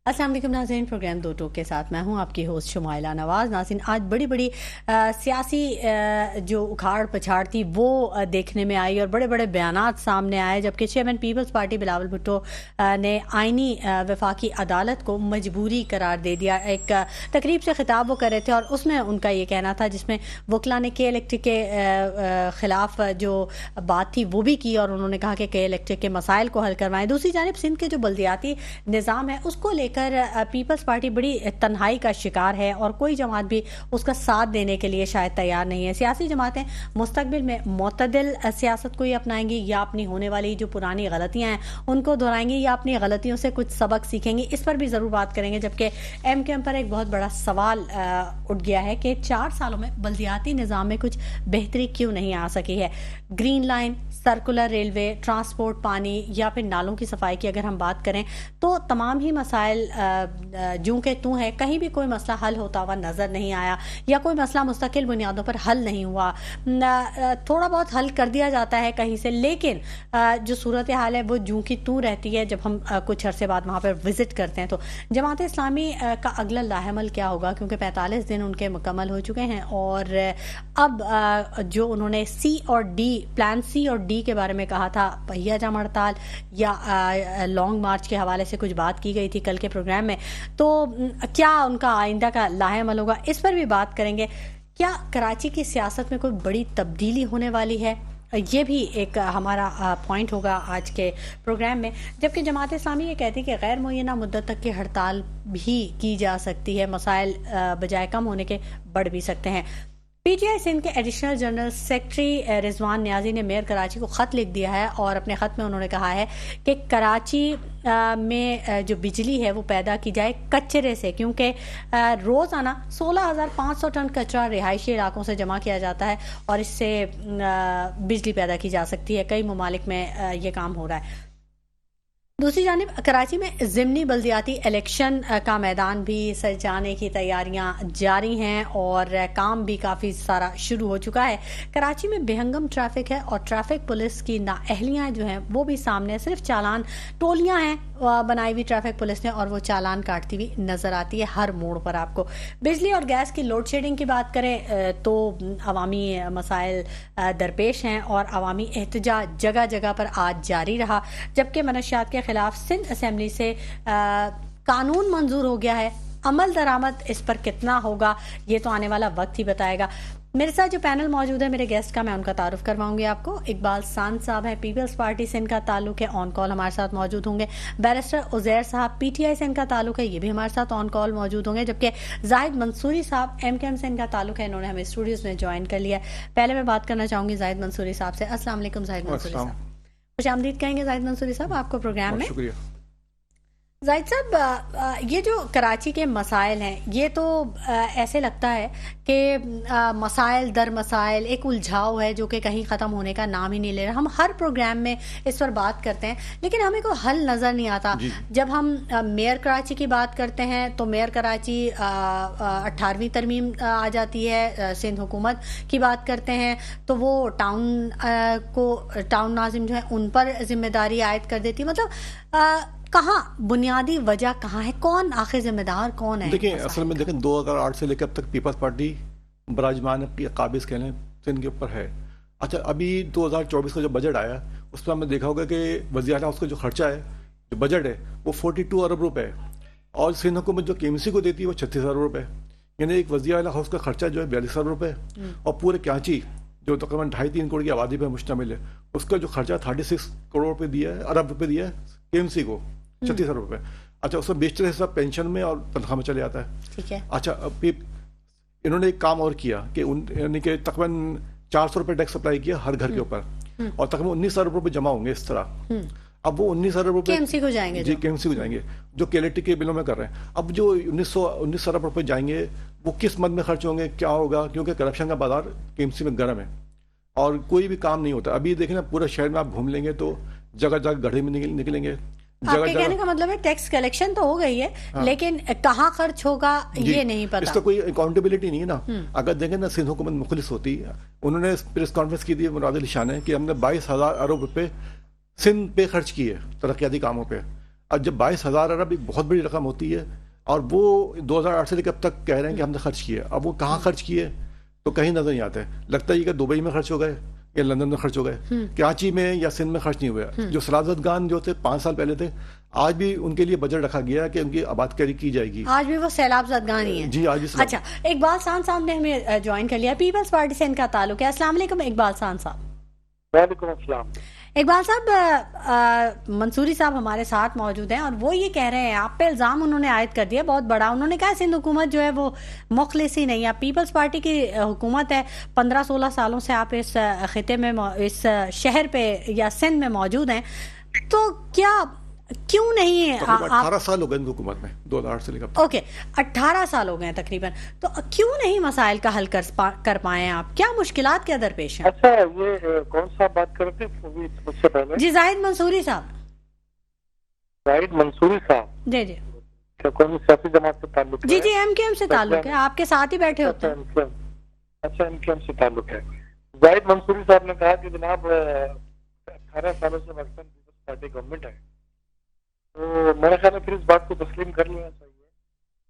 अस्सलाम वालेकुम नाज़रीन, प्रोग्राम दो टोक के साथ मैं हूं आपकी होस्ट शुमाइला नवाज़। नाज़रीन, आज बड़ी बड़ी सियासी जो उखाड़ पछाड़ थी वो देखने में आई और बड़े बड़े बयानात सामने आए, जबकि चेयरमैन पीपल्स पार्टी बिलावल भुट्टो ने आइनी वफाकी अदालत को मजबूरी करार दे दिया। एक तकरीब से खिताब वो कर रहे थे और उसमें उनका ये कहना था, जिसमें वकला ने के इलेक्ट्रिक के ख़िलाफ़ जो बात थी वो भी की और उन्होंने कहा कि के इलेक्ट्रिक के मसाइल को हल करवाएं। दूसरी जानिब सिंध के जो बल्दियाती निज़ाम है उसको लेकर पीपल्स पार्टी बड़ी तन्हाई का शिकार है और कोई जमात भी उसका साथ देने के लिए शायद तैयार नहीं है। सियासी जमातें मुस्तकबिल में मुतदिल सियासत को ही अपनाएंगी या अपनी होने वाली जो पुरानी गलतियां हैं उनको दोहराएंगी या अपनी गलतियों से कुछ सबक सीखेंगी, इस पर भी ज़रूर बात करेंगे। जबकि एमकेएम पर एक बहुत बड़ा सवाल उठ गया है कि 4 सालों में बल्दियाती निज़ाम में कुछ बेहतरी क्यों नहीं आ सकी है। Green line, circular railway, transport, पानी या फिर नालों की सफाई की अगर हम बात करें तो तमाम ही मसाइल जूं के तू है, कहीं भी कोई मसला हल होता हुआ नज़र नहीं आया या कोई मसला मुस्तकिल बुनियादों पर हल नहीं हुआ। थोड़ा बहुत हल कर दिया जाता है कहीं से, लेकिन जो सूरत हाल है वो जूं की तू रहती है। जब हम कुछ अरसे बाद वहाँ पर विज़िट करते हैं तो जमात इस्लामी का अगला लाहेमल क्या होगा, क्योंकि 45 दिन उनके मुकम्मल हो चुके हैं और अब जो उन्होंने सी और डी, प्लान सी और डी के बारे में कहा था, पहिया जाम हड़ताल या लॉन्ग मार्च के हवाले से कुछ बात की गई थी कल के प्रोग्राम में, तो क्या उनका आइंदा का लाहेमल होगा, इस पर भी बात करेंगे। क्या कराची की सियासत में कोई बड़ी तब्दीली होने वाली है, ये भी एक हमारा पॉइंट होगा आज के प्रोग्राम में। जबकि जमात इस्लामी ये कहती है कि गैर मुय्यना मुद्दत तक की हड़ताल भी की जा सकती है, मसाइल बजाय कम होने के बढ़ भी सकते हैं। पीटीआई सिंध के additional general secretary Rizwan Niazi ने मेयर कराची को ख़त लिख दिया है और अपने ख़त में उन्होंने कहा है कि कराची में जो बिजली है वो पैदा की जाए कचरे से, क्योंकि रोज़ाना 16,500 टन कचरा रिहायशी इलाकों से जमा किया जाता है और इससे बिजली पैदा की जा सकती है। कई ममालिक में ये काम हो रहा है। दूसरी जानिब कराची में ज़िमनी बल्दियाती इलेक्शन का मैदान भी सजाने की तैयारियां जारी हैं और काम भी काफ़ी सारा शुरू हो चुका है। कराची में बेहंगम ट्रैफिक है और ट्रैफिक पुलिस की नाअहलियाँ जो हैं वो भी सामने, सिर्फ चालान टोलियां हैं बनाई हुई ट्रैफिक पुलिस ने और वो चालान काटती हुई नज़र आती है हर मोड़ पर आपको। बिजली और गैस की लोड शेडिंग की बात करें तो अवामी मसाइल दरपेश हैं और अवामी एहतजाज जगह जगह पर आज जारी रहा। जबकि मनशियात के खिलाफ सिंध असेंबली से कानून मंजूर हो गया है, अमल दरामद इस पर कितना होगा ये तो आने वाला वक्त ही बताएगा। मेरे साथ जो पैनल मौजूद है मेरे गेस्ट का, मैं उनका तारुफ करवाऊंगी आपको। इकबाल सांद साहब हैं, पीपल्स पार्टी से इनका ताल्लुक है, ऑन कॉल हमारे साथ मौजूद होंगे। बैरिस्टर उजैर साहब पीटीआई से इनका ताल्लुक है, ये भी हमारे साथ ऑन कॉल मौजूद होंगे। जबकि जाहिद मंसूरी साहब एमकेएम से इनका ताल्लुक है, इन्होंने हमें स्टूडियोज में ज्वाइन कर लिया है। पहले मैं बात करना चाहूंगी जाहिद मंसूरी साहब से। अस्सलाम वालेकुम जाहिद मंसूरी साहब, खुश आमदीद कहेंगे जाहिद मंसूरी साहब आपको प्रोग्राम में। शुक्रिया जाहिद साहब, ये जो कराची के मसाइल हैं ये तो ऐसे लगता है कि मसाइल दर मसाइल एक उलझाव है जो कि कहीं ख़त्म होने का नाम ही नहीं ले रहा। हम हर प्रोग्राम में इस पर बात करते हैं लेकिन हमें कोई हल नज़र नहीं आता। जब हम मेयर कराची की बात करते हैं तो मेयर कराची 18वीं तरमीम आ जाती है, सिंध हुकूमत की बात करते हैं तो वो टाउन नाजिम जो है उन पर जिम्मेदारी आयद कर देती है। मतलब कहाँ बुनियादी वजह कहाँ है, कौन आखिर जिम्मेदार कौन है? देखिए, असल में देखें 2008 से लेकर अब तक पीपल्स पार्टी बराजमान काबिज कह लें सिंध के ऊपर है। अच्छा, अभी 2024 का जो बजट आया उस पर हमने देखा होगा कि वज़ीर आला उसका जो खर्चा है, जो बजट है वो 42 अरब रुपए है और सिंध हुकूमत जो केएमसी को देती है वो 36 अरब रुपए। यानी एक वज़ीर आला हाउस का खर्चा जो है 42 अरब रुपए और पूरे कराची जो तकरीबन 2.5-3 करोड़ की आबादी पर मुश्तमिल है उसका जो खर्चा 36 करोड़ रुपये दिया है, अरब रुपये दिया है केएमसी को, 36 अरब रुपये। अच्छा, उसमें बेशतर हिस्सा पेंशन में और तनख्वाह में चले जाता है। ठीक है। अच्छा, अब इन्होंने एक काम और किया कि यानी कि तकरीबन 400 रुपये टैक्स अप्लाई किया हर घर के ऊपर और तकरीबन 19 अरब रुपये जमा होंगे इस तरह। अब वो 19 अरब रुपये केएमसी को जाएंगे, जी केएमसी को जाएंगे जो इलेक्ट्रिक के बिलों में कर रहे हैं। अब जो 19 अरब रुपये जाएंगे वो किस मद में खर्च होंगे, क्या होगा, क्योंकि करप्शन का बाजार केएमसी में गर्म है और कोई भी काम नहीं होता। अभी देखें ना, पूरे शहर में आप घूम लेंगे तो जगह जगह गड्ढे में निकलेंगे। आपके कहने का मतलब है टैक्स कलेक्शन तो हो गई है, हाँ। लेकिन कहाँ खर्च होगा ये नहीं पता, इसका कोई अकाउंटेबिलिटी नहीं है ना। अगर देखें ना, सिंध हुकूमत मुखलिस होती, उन्होंने प्रेस कॉन्फ्रेंस की थी मुराद अली शाह ने कि हमने 22,000 अरब रुपए सिंध पे खर्च किए तरक्याती कामों पे। और जब 22,000 अरब एक बहुत बड़ी रकम होती है, और वो 2008 से लेकर अब तक कह रहे हैं कि हमने खर्च किए, अब वो कहाँ खर्च किए तो कहीं नजर नहीं आते। लगता है कि दुबई में खर्च हो गए या लंदन में खर्च हो गए, कराची में या सिंध में खर्च नहीं हुए। जो सलाजतगान जो थे 5 साल पहले थे, आज भी उनके लिए बजट रखा गया है कि उनकी आबादकारी की जाएगी। आज भी वो सैलाब जदगान ही है जी, आज भी। अच्छा, इकबाल खान साहब ने हमें ज्वाइन कर लिया, पीपल्स पार्टी से इनका ताल्लुक है। अस्सलाम वालेकुम इकबाल खान साहब। वालेकुम अस्सलाम। इकबाल साहब, मंसूरी साहब हमारे साथ मौजूद हैं और वो ये कह रहे हैं, आप पे इल्ज़ाम उन्होंने आयद कर दिया बहुत बड़ा। उन्होंने कहा सिंध हुकूमत जो है वो मुखलिस ही नहीं है, पीपल्स पार्टी की हुकूमत है, 15-16 सालों से आप इस खिते में, इस शहर पे या सिंध में मौजूद हैं, तो क्यों नहीं है 18 साल हो गए हुकूमत में, 2008 से लेकर। ओके, 18 साल हो गए हैं तकरीबन, तो क्यों नहीं मसाइल का हल कर पाए आप? क्या मुश्किलात क्या दरपेश हैं? अच्छा, ये कौन सा बात कर रहे थे मुझसे पहले? जी, जाहिद मंसूरी साहब। जाहिद मंसूरी साहब, जी जी। क्या कौन सियासी जमात से ताल्लुक है? जी जी, एमकेएम से ताल्लुक है, आपके साथ ही बैठे होते हैं। अच्छा, एमकेएम से ताल्लुक है। जाहिद मंसूरी साहब ने कहा कि जनाब 18 सालों से पाकिस्तान पीपल्स पार्टी गवर्नमेंट है, तो मेरे ख्याल में फिर इस बात को तस्लीम कर लेना चाहिए।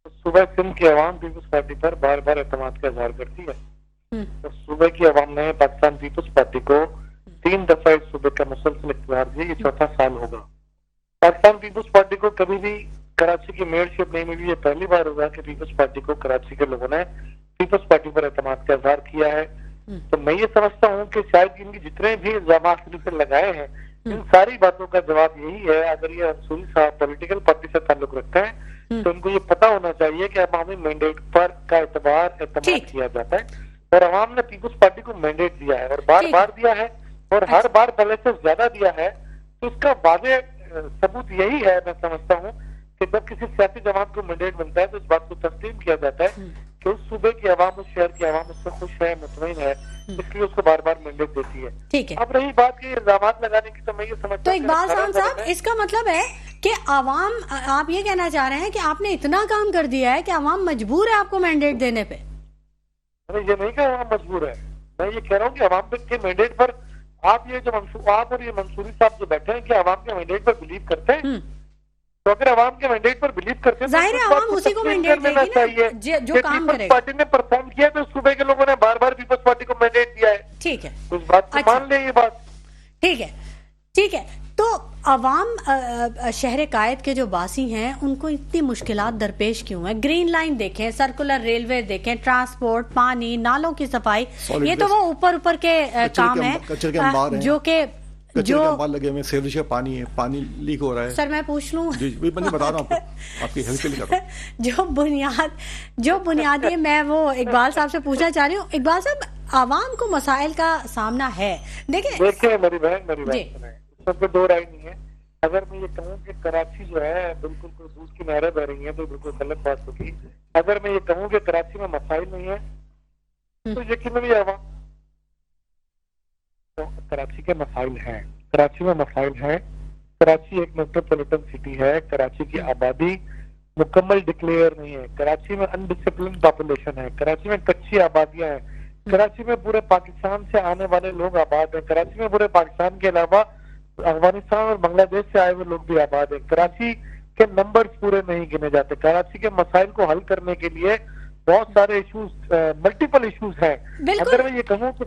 तो सुबह सिंध की अवाम पीपल्स पार्टी पर बार बार एतमाद का इजहार करती है, तो सुबह की अवाम ने पाकिस्तान पीपल्स पार्टी को 3 दफा इस सूबे का मुसलसल इख्तियार दिया। ये 4था साल होगा। पाकिस्तान पीपल्स पार्टी को कभी भी कराची की मेयरशिप नहीं मिली। ये पहली बार होगा कि पीपल्स पार्टी को कराची के लोगों ने पीपल्स पार्टी पर एतमाद का इजहार किया है। तो मैं ये समझता हूँ कि शायद इनके जितने भी इल्जाम लगाए हैं, इन सारी बातों का जवाब यही है। अगर ये मंसूरी साहब पॉलिटिकल पार्टी से ताल्लुक रखते हैं, तो उनको ये पता होना चाहिए कि अवामी मैंडेट पर का एतमाद किया जाता है, और अवाम ने पीपल्स पार्टी को मैंडेट दिया है, और बार बार दिया है, और हर बार पहले से ज्यादा दिया है। तो इसका वाज़ेह सबूत यही है, मैं समझता हूँ, कि जब किसी सियासी जमात को मैंडेट बनता है तो इस बात को तस्लीम किया जाता है कि उस सूबे की आवाम, उस शहर की आवाम उससे खुश है, मुतमईन है, इसलिए उसको बार बार मैंडेट देती है। ठीक है। अब रही बात की इल्जाम लगाने की, तो मैं ये समझता हूं, तो इकबाल साहब, इसका मतलब है कि आवाम, आप ये कहना चाह रहे हैं कि आपने इतना काम कर दिया है कि आवाम मजबूर है आपको मैंडेट देने पे? मैंने ये नहीं कहा आवाम मजबूर है, मैं ये कह रहा हूँ कि आवाम के मैंडेट पर आप और ये मंसूरी साहब जो बैठे हैं, कि आवाम के मैंडेट पर बिलीव करते हैं? तो अगर आवाम के मैंडेट पर बिलीव करते हैं, जाहिर है आवाम उसी को मैंडेट देगी ना, जो काम करेगा। पार्टी ने परफॉर्म किया तो सूबे के लोगों ने बार बार पीपल्स पार्टी को मैंडेट दिया है। ठीक है, उस बात को मान ले, ये बात ठीक है। ठीक है, तो अवाम शहर कायद के जो बासी हैं, उनको इतनी मुश्किलात दरपेश क्यों है? ग्रीन लाइन देखें, सर्कुलर रेलवे देखें, ट्रांसपोर्ट, पानी, नालों की सफाई, ये तो वो ऊपर के काम है, जो कि लगे हुए, सीवरेज का पानी है, पानी लीक हो रहा है। सर मैं पूछ लूं? जी, मैं बता रहा हूँ आपको, आपकी हेल्प के लिए कर रहा हूँ। जो बुनियादी मैं वो इकबाल साहब से पूछना चाह रही हूँ। इकबाल साहब, आवाम को मसाइल का सामना है। देखिए मेरी बहन, सबको दो राय नहीं है। अगर मैं ये कहूँ कि कराची जो है बिल्कुल कोई दूध की नहरें बह रही हैं, तो बिल्कुल गलत बात होगी। अगर मैं ये कहूँ कि कराची में मसाइल नहीं है, तो यकीनन आवाम, तो कराची के मसाइल हैं। कराची में मसाइल हैं। कराची एक मेट्रोपॉलिटन सिटी है। कराची की आबादी मुकम्मल डिक्लेयर नहीं है। कराची में अनडिसिप्लिन पॉपुलेशन है। कराची में कच्ची आबादियां हैं। कराची में पूरे पाकिस्तान से आने वाले लोग आबाद हैं। कराची में पूरे पाकिस्तान के अलावा अफगानिस्तान और बांग्लादेश से आए हुए लोग भी आबाद हैं। कराची के नंबर्स पूरे नहीं गिने जाते। कराची के मसाइल को हल करने के लिए बहुत सारे इश्यूज, मल्टीपल इश्यूज हैं। अगर मैं ये कहूँ कि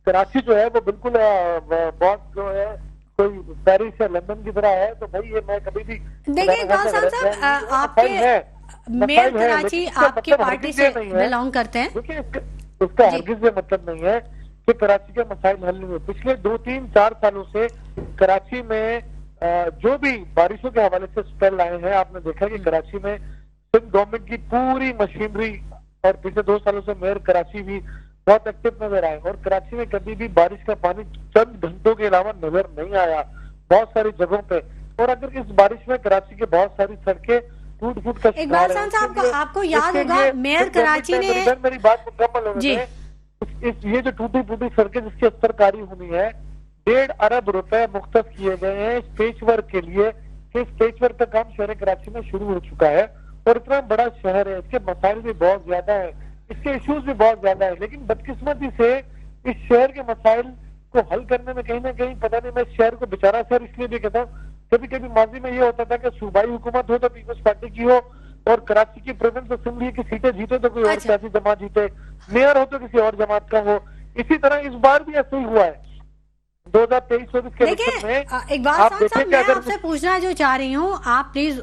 कराची जो है वो बिल्कुल बहुत जो है कोई पेरिस या लंदन की तरह है, तो भाई ये मैं कभी भी देखिए आपके मेयर कराची आपकी पार्टी से बिलोंग करते हैं। देखिए उसका हरगिज ये मतलब नहीं है कि कराची के मसाइल हल नहीं हुए। पिछले 2-3-4 सालों से कराची में जो भी बारिशों के हवाले से स्पेल आए हैं, आपने देखा कि कराची में सिंध गवर्नमेंट की पूरी मशीनरी, और पिछले 2 सालों से मेयर कराची भी बहुत एक्टिव नजर आए, और कराची में कभी भी बारिश का पानी चंद घंटों के अलावा नजर नहीं आया बहुत सारी जगहों पे। और अगर इस बारिश में कराची के बहुत सारी सड़कें टूट का इकबाल साहब, आपको याद होगा मेयर कराची ने, मेरी बात मुकम्मल होने दें, ये जो टूटी फूटी सड़कें जिसकी अस्तरकारी होनी है, 1.5 अरब रुपए मुख्तस किए गए हैं स्पेच वर्क के लिए। स्पेच वर्क का काम शहर कराची में शुरू हो चुका है, और इतना बड़ा शहर है, इसके मसाइल भी बहुत ज्यादा है, इसके इश्यूज भी बहुत ज्यादा है। लेकिन बदकिस्मती से इस शहर के मसाइल को हल करने में कहीं ना कहीं, पता नहीं, मैं इस शहर को बेचारा शहर इसलिए भी कहता हूँ कभी कभी माजी में ये होता था कि सूबाई हुकूमत हो तो पीपल्स पार्टी की हो, और कराची की प्रेजेंस असेंबली की सीटें जीते तो कोई और अच्छा। सियासी जमात जीते, मेयर हो तो किसी और जमात का हो। इसी तरह इस बार भी ऐसे ही हुआ है 2023-24 के इलेक्शन देखिए में। एक बात आप साहब देखें कि मैं अगर आपसे पूछना जो चाह रही हूँ, आप प्लीज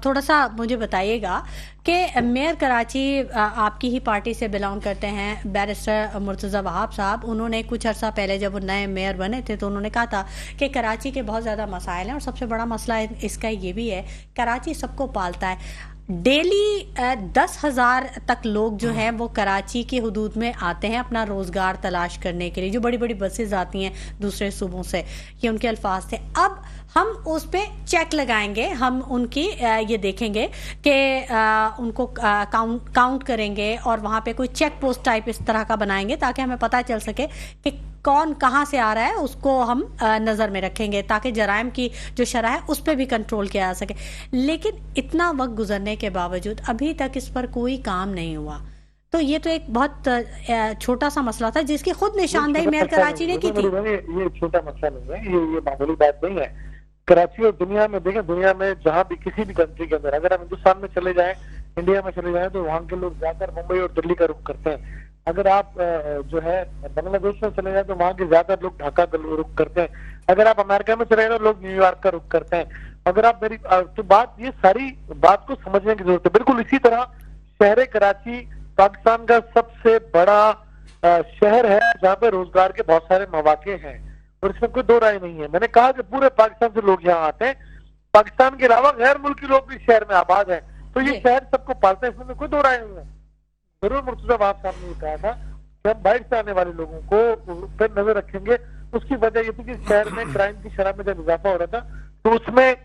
थोड़ा सा मुझे बताइएगा कि मेयर कराची आपकी ही पार्टी से बिलोंग करते हैं, बैरिस्टर मुर्तज़ा वहाब साहब। उन्होंने कुछ अर्सा पहले जब वो नए मेयर बने थे तो उन्होंने कहा था कि कराची के बहुत ज़्यादा मसाइल हैं और सबसे बड़ा मसला इसका ये भी है कराची सबको पालता है। डेली 10,000 तक लोग जो हैं वो कराची के हुदूद में आते हैं अपना रोज़गार तलाश करने के लिए, जो बड़ी बड़ी बसेस आती हैं दूसरे सूबों से, ये उनके अल्फाज थे। अब हम उस पे चेक लगाएंगे, हम उनकी ये देखेंगे कि उनको काउंट करेंगे और वहाँ पे कोई चेक पोस्ट टाइप इस तरह का बनाएंगे ताकि हमें पता चल सके कि कौन कहाँ से आ रहा है, उसको हम नज़र में रखेंगे ताकि जराइम की जो शरह है उस पर भी कंट्रोल किया जा सके। लेकिन इतना वक्त गुजरने के बावजूद अभी तक इस पर कोई काम नहीं हुआ, तो ये तो एक बहुत छोटा सा मसला था जिसकी खुद निशानदेही मेयर कराची ने की थी। ये छोटा मसला नहीं है, ये मामूली बात नहीं है। कराची और दुनिया में देखें, दुनिया में जहाँ भी किसी भी कंट्री के अंदर, अगर हम हिंदुस्तान में चले जाएं, इंडिया में चले जाएं, तो वहाँ के लोग ज्यादातर मुंबई और दिल्ली का रुख करते हैं। अगर आप जो है बांग्लादेश में चले जाएं तो वहाँ के ज्यादातर लोग ढाका का रुख करते हैं। अगर आप अमेरिका में चले जाएं तो लोग न्यूयॉर्क का रुख करते हैं। अगर आप मेरी तो बात, ये सारी बात को समझने की जरूरत है। बिल्कुल इसी तरह शहर कराची पाकिस्तान का सबसे बड़ा शहर है जहाँ पे रोजगार के बहुत सारे मौके हैं और इसमें कोई दो राय नहीं है। मैंने कहा कि पूरे पाकिस्तान से लोग यहाँ आते हैं, पाकिस्तान के अलावा गैर मुल्की लोग भी शहर में आबाद हैं, तो ये शहर सबको पालते हैं, इसमें कोई दो राय नहीं है। जरूर मुर्तजा वहाब साहब ने कहा था कि हम बाहर से आने वाले लोगों को पर नजर रखेंगे। उसकी वजह ये थी कि शहर में क्राइम की शरह में जब इजाफा हो रहा था तो उसमें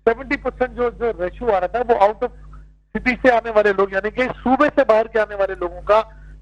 70% जो रेशियो आ रहा था वो आउट ऑफ सिटी से आने वाले लोग, यानी कि सूबे से बाहर के आने वाले लोगों का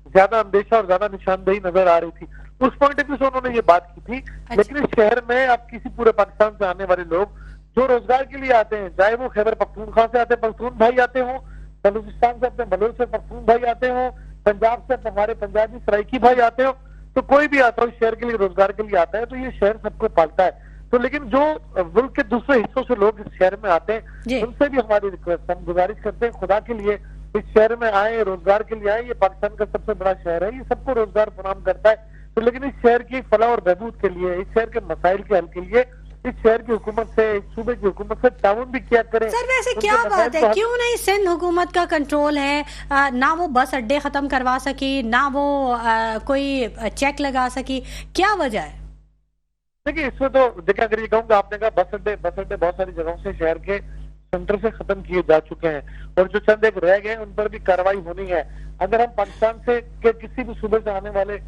ज्यादा अंदेशा और ज्यादा निशानदेही नजर आ रही थी। उस पॉइंट ऑफ व्यू से उन्होंने ये बात की थी। लेकिन इस शहर में आप किसी पूरे पाकिस्तान से आने वाले लोग जो रोजगार के लिए आते हैं, चाहे वो खैबर पख्तूनख्वा से आते हैं पख्तून भाई आते हों, बलूचिस्तान से अपने बलोच से पख्तून भाई आते हों, पंजाब से हमारे पंजाबी सराइकी भाई आते हो, तो कोई भी आता हो इस शहर के लिए, रोजगार के लिए आता है, तो ये शहर सबको पालता है। तो लेकिन जो मुल्क के दूसरे हिस्सों से लोग इस शहर में आते हैं उनसे भी हमारी रिक्वेस्ट, हम गुजारिश करते हैं खुदा के लिए इस शहर में आए, रोजगार के लिए आए। ये पाकिस्तान का सबसे बड़ा शहर है, ये सबको रोजगार फराहम करता है। तो लेकिन इस शहर की फलाह और बहबूद के लिए, इस शहर के मसाइल के हल के लिए इस शहर की हुकूमत से, इस सूबे की हुकूमत से ताउन भी किया करें। सर वैसे क्या बात है, क्यों नहीं सिंध हुकूमत का कंट्रोल है, ना वो बस अड्डे खत्म करवा सकी, ना वो कोई चेक लगा सकी, क्या वजह है? देखिए इसमें तो देखिए, अगर ये कहूँगा, आपने कहा बस अड्डे बहुत सारी जगहों से शहर के सेंटर से खत्म किए जा चुके हैं और जो चंद एक रह गए उन पर भी कार्रवाई होनी है। अगर हम पाकिस्तान से के किसी भी सूबे से आने वाले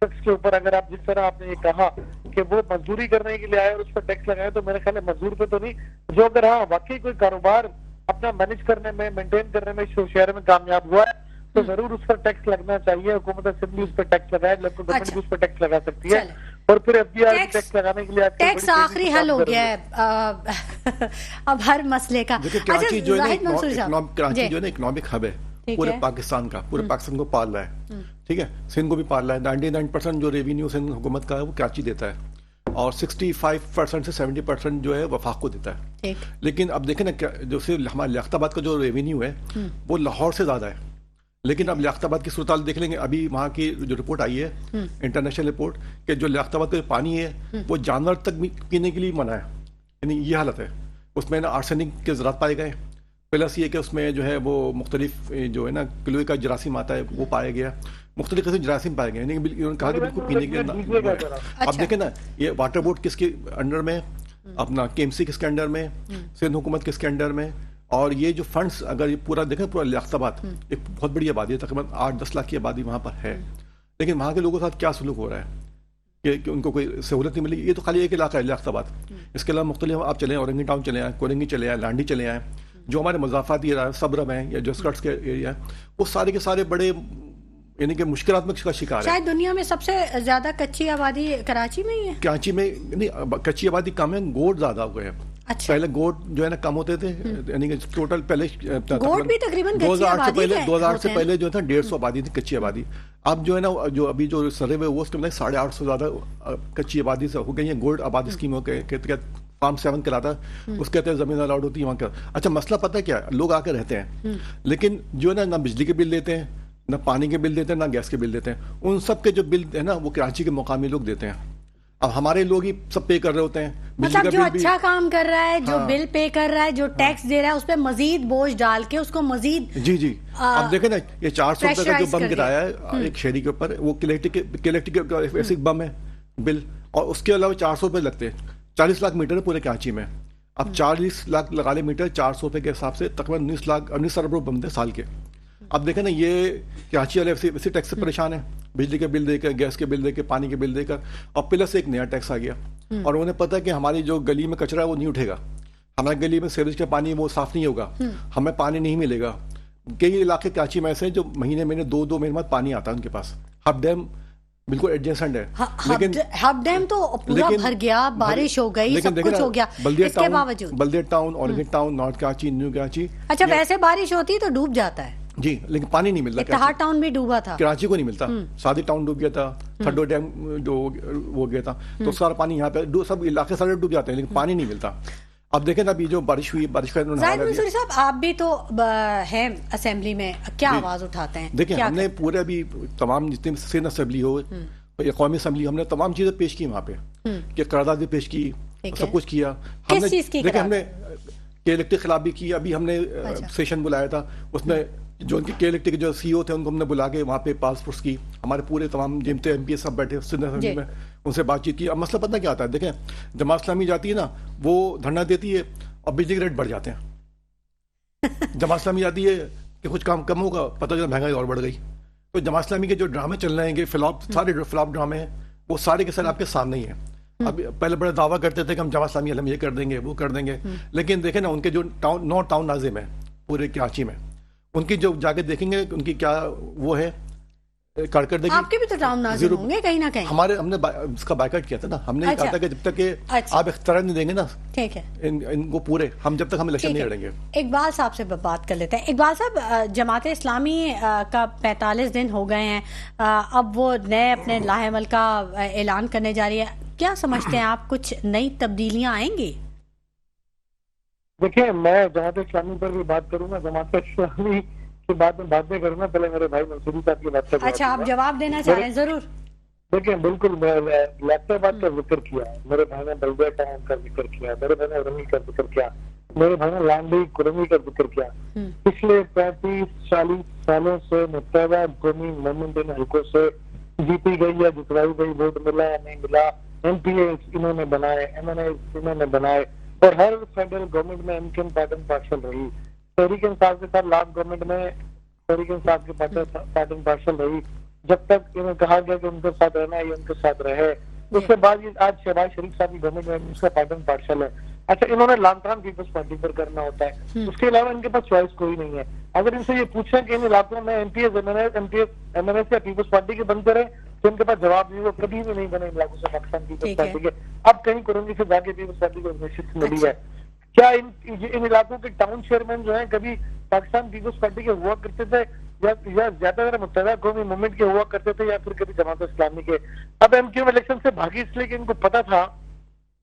शख्स के ऊपर, अगर आप जिस तरह आपने ये कहा कि वो मजदूरी करने के लिए आए और उस पर टैक्स लगाए, तो मेरे ख्याल है मजदूर पे तो नहीं, जो अगर हाँ वाकई कोई कारोबार अपना मैनेज करने में, मेंटेन करने में शहर में कामयाब हुआ है तो जरूर उस पर टैक्स लगना चाहिए। हुकूमत सिंध उस पर टैक्स लगाए, लोकल गवर्नमेंट भी उस पर टैक्स लगा सकती है और फिर FBI टैक्स लगाने के लिए टैक्स आखिरी हल हो गया है अब हर मसले का। कराची जो है कराची जो है इकोनॉमिक हब है पूरे पाकिस्तान का, पूरे पाकिस्तान को पाल रहा है, ठीक है, सिंध को भी पाल रहा है। 99% जो रेवेन्यू सिंध हुकूमत का है वो कराची देता है और 65% से 70% जो है वफाक को देता है। लेकिन अब देखें ना, जो सिर्फ हमारे लियाकताबाद का जो रेवेन्यू है वो लाहौर से ज्यादा है। लेकिन अब लियाकताबाद की सूरत देख लेंगे, अभी वहाँ की जो रिपोर्ट आई है इंटरनेशनल रिपोर्ट कि जो लियाकताबाद का जो पानी है वो जानवर तक पीने के लिए मना है, यानी ये हालत है। उसमें ना आर्सेनिक के ज़रात पाए गए, प्लस ये कि उसमें जो है वो मुख्तलिफ जो है ना किलोए का जरासीम आता है वो पाया गया, मुख्तलिफ किस्म जरासीम पाए गए, यानी उन्होंने कहा कि बिल्कुल पीने के लिए। अब देखें ना, ये वाटर बोर्ड किसके अंडर में, अपना KMC किसके अंडर में, सिंध हुकूमत किसके अंडर में, और ये जो फंड्स अगर ये पूरा देखें, पूरा लियाकताबाद एक बहुत बड़ी आबादी है, तकरीबन 8-10 लाख की आबादी वहाँ पर है। लेकिन वहाँ के लोगों के साथ क्या सलूक हो रहा है कि उनको कोई सहूलत नहीं मिली। ये तो खाली एक इलाका है लियाकताबाद, इसके अलावा मुख्तलिफ आप चले औरंगी टाउन चले आए, कोरंगी चले आए, लांडी चले आए, जो हमारे मजाफाती सब्रम है या जो स्कर्ट्स के एरिया है, वो सारे के सारे बड़े यानी कि मुश्किलात में का शिकार है। शायद दुनिया में सबसे ज्यादा कच्ची आबादी कराची में ही है। कराची में नहीं, कच्ची आबादी कम है, गोट ज्यादा हो गए हैं। अच्छा। पहले गोट जो है ना कम होते थे, यानी कि टोटल पहले गोट भी तकरीबन 2008 से पहले जो था 150 आबादी थी कच्ची आबादी। अब जो है ना, जो अभी जो सर्वे वो उसके 850 ज्यादा कच्ची आबादी से हो गई है गोल्ड आबादी स्कीमों के तहत फार्म 7 कहलाता है, उसके तहत जमीन अलाउड होती है वहाँ का। अच्छा, मसला पता है क्या है, लोग आकर रहते हैं लेकिन जो है ना बिजली के बिल देते हैं, ना पानी के बिल देते हैं, ना गैस के बिल देते हैं। उन सब के जो बिल है ना वो कराची के मुकामी लोग देते हैं। अब हमारे लोग ही सब पे कर रहे होते हैं। मतलब जो अच्छा काम कर रहा है, जो बिल पे कर रहा है, जो टैक्स दे रहा है, उस पर मजीद बोझ डाल के उसको मजीद जी अब देखें ना, ये 400 रुपए का जो बम गिराया है एक शहरी के ऊपर, वो इलेक्ट्रिक ऐसे बाम है बिल, और उसके अलावा 400 रुपए लगते हैं। 40 लाख मीटर है पूरे कराची में। अब 40 लाख लगा ले मीटर, 400 रुपए के हिसाब से तकरीबन 19 अरब रुपए बनते हैं साल के। अब देखें ना, ये कराची वाले इसी टैक्स से परेशान है, बिजली के बिल देकर, गैस के बिल देकर, पानी के बिल देकर, और प्लस एक नया टैक्स आ गया। और उन्हें पता है कि हमारी जो गली में कचरा है वो नहीं उठेगा, हमारी गली में सीवरेज का पानी वो साफ नहीं होगा, हमें पानी नहीं मिलेगा। कई इलाके कराची में ऐसे हैं जो महीने 2 महीने बाद पानी आता है उनके पास। हब डैम बिल्कुल एडजेसेंट है, लेकिन हब डैम तो पूरा भर गया, बारिश हो गई, सब कुछ हो गया, इसके बावजूद बल्दिया टाउन, ऑर्गेट town, north Karachi, new Karachi. अच्छा, वैसे बारिश होती तो डूब जाता है जी, लेकिन पानी नहीं मिलता। इत्तेहाद टाउन भी डूबा था, कराची को नहीं मिलता। सादी टाउन डूब गया था, थड्डो डैम जो वो गया था, तो सारा पानी यहाँ पे सब इलाके सारे डूब जाते हैं, लेकिन पानी नहीं मिलता। अब देखें ना, अभी जो बारिश हुई, बारिश का जाहिद मंसूरी साहब, आप भी तो हैं असेंबली में, क्या आवाज उठाते हैं? देखिए, हमने पूरे अभी तमाम जितने सिंध असेंबली हो या कौमी असेंबली, हमने तमाम चीजें पेश की वहाँ पे, कि करारदाद भी पेश की, सब कुछ किया। किस चीज की? देखिए, हमने के इलेक्ट्रिक खिलाफ भी की। अभी हमने सेशन बुलाया था, उसमें जो उनके के इलेक्ट्रिक जो सीईओ थे उनको हमने बुला के वहाँ पे पासपोर्ट की, हमारे पूरे तमाम जिमते एमपी सब बैठे सिंध असेंबली में, उनसे बातचीत की। अब मसला पता क्या आता है, देखें, जमात इस्लामी जाती है ना, वो धरना देती है और बिजली के रेट बढ़ जाते हैं। जमात इस्लामी जाती है कि कुछ काम कम होगा, पता चला महंगाई और बढ़ गई। तो जमात इस्लामी के जो ड्रामे चल रहे हैं, सारे फ्लॉप ड्रामे हैं, वो सारे के सारे आपके सामने ही है। अब पहले बड़े दावा करते थे कि हम जमात इस्लामी हम ये कर देंगे, वो कर देंगे, लेकिन देखें ना, उनके जो टाउन नाजिम है पूरे कराची में, उनकी जो जाके देखेंगे उनकी क्या वो है कारकर्दगी। आपके भी तो टाउन नाजिम होंगे कहीं ना कहीं। हमने इसका बायकॉट किया था ना, हमने कहा था कि जब तक आप इख्तियार नहीं देंगे ना, ठीक है, इनको पूरे, हम जब तक हम इलेक्शन नहीं लड़ेंगे। इकबाल साहब से बात कर लेते हैं। इकबाल साहब, जमात इस्लामी का 45 दिन हो गए हैं, अब वो नए अपने लाहेमल का ऐलान करने जा रही है, क्या समझते हैं आप, कुछ नई तब्दीलियां आएंगी? देखिए, मैं जमात इस्लामी पर भी बात करूंगा, जमात इस्लामी की बात में बात नहीं करूंगा, पहले मेरे भाई मंसूरी साहब की बात कर। अच्छा, आप जवाब देना चाहें? जरूर। देखिए, बिल्कुल, मैं बात का जिक्र किया, मेरे भाई ने बल्दिया टाउन का जिक्र किया, मेरे भाई ने रमी का जिक्र किया, मेरे भाई ने लांडी कुरमी का जिक्र किया। पिछले 35-40 सालों से मुत्तहदा कौमी मोमिन हल्कों से जीती गई या जितवाई गई, वोट मिला या नहीं मिला, MPA इन्होंने बनाए, MNA इन्होंने बनाए, और हर फेडरल गवर्नमेंट में इनकम पैटर्न पार्शल रही। तहरीक इंसाफ के साथ लास्ट गवर्नमेंट में तहरीक इंसाफ के पैटर्न पार्शल रही, जब तक इन्हें कहा गया कि उनके साथ रहना है, ये उनके साथ रहे। उसके बाद ये आज शहबाज शरीफ साहब की गवर्नमेंट में उसका पैटर्न पार्शल है। अच्छा, इन्होंने लामकान पीपल्स पार्टी पर करना होता है, उसके अलावा इनके पास चॉइस कोई नहीं है। अगर इनसे ये पूछें कि इन इलाकों में MPs MNS या पीपल्स पार्टी के बनते रहे, तो इनके पास जवाब नहीं, वो कभी भी नहीं बने इन इलाकों से पाकिस्तान पीपल्स पार्टी के। अब कहीं कुरंगी से जाके पीपल्स पार्टी को निश्चित मिली है। क्या इन इलाकों के टाउन चेयरमैन जो है कभी पाकिस्तान पीपल्स पार्टी के हुआ करते थे, या ज्यादातर मुत्तहदा कौमी मूवमेंट के हुआ करते थे, या फिर कभी जमात इस्लामी के? अब MQ इलेक्शन से भागी इसलिए कि इनको पता था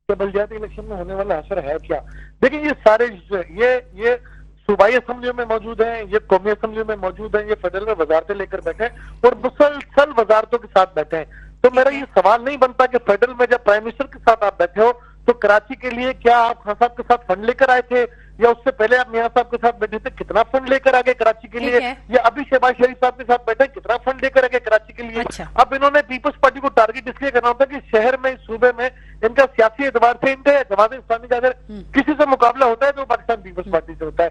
कि बल्दियाती इलेक्शन में होने वाला असर है क्या। देखिए, ये सारे ये सूबाई असेंबलियों में मौजूद हैं, ये कौमी असेंबलियों में मौजूद हैं, ये फेडरल में वजारतें लेकर बैठे हैं और मुसलसल वजारतों के साथ बैठे हैं। तो मेरा ये सवाल नहीं बनता कि फेडरल में जब प्राइम मिनिस्टर के साथ आप बैठे हो, तो कराची के लिए क्या आप खान साहब के साथ फंड लेकर आए थे, या उससे पहले आप मियां साहब के साथ बैठे थे, कितना फंड लेकर आ गए कराची के लिए, या अभी शहबाज शरीफ साहब के साथ बैठे कितना फंड लेकर आ गए कराची के लिए। अच्छा। अब इन्होंने पीपल्स पार्टी को टारगेट इसलिए करना होता है कि शहर में, सूबे में इनका सियासी एतबार से इनके जमात इस्लामी का अगर किसी से मुकाबला होता है तो पाकिस्तान पीपल्स पार्टी से होता है।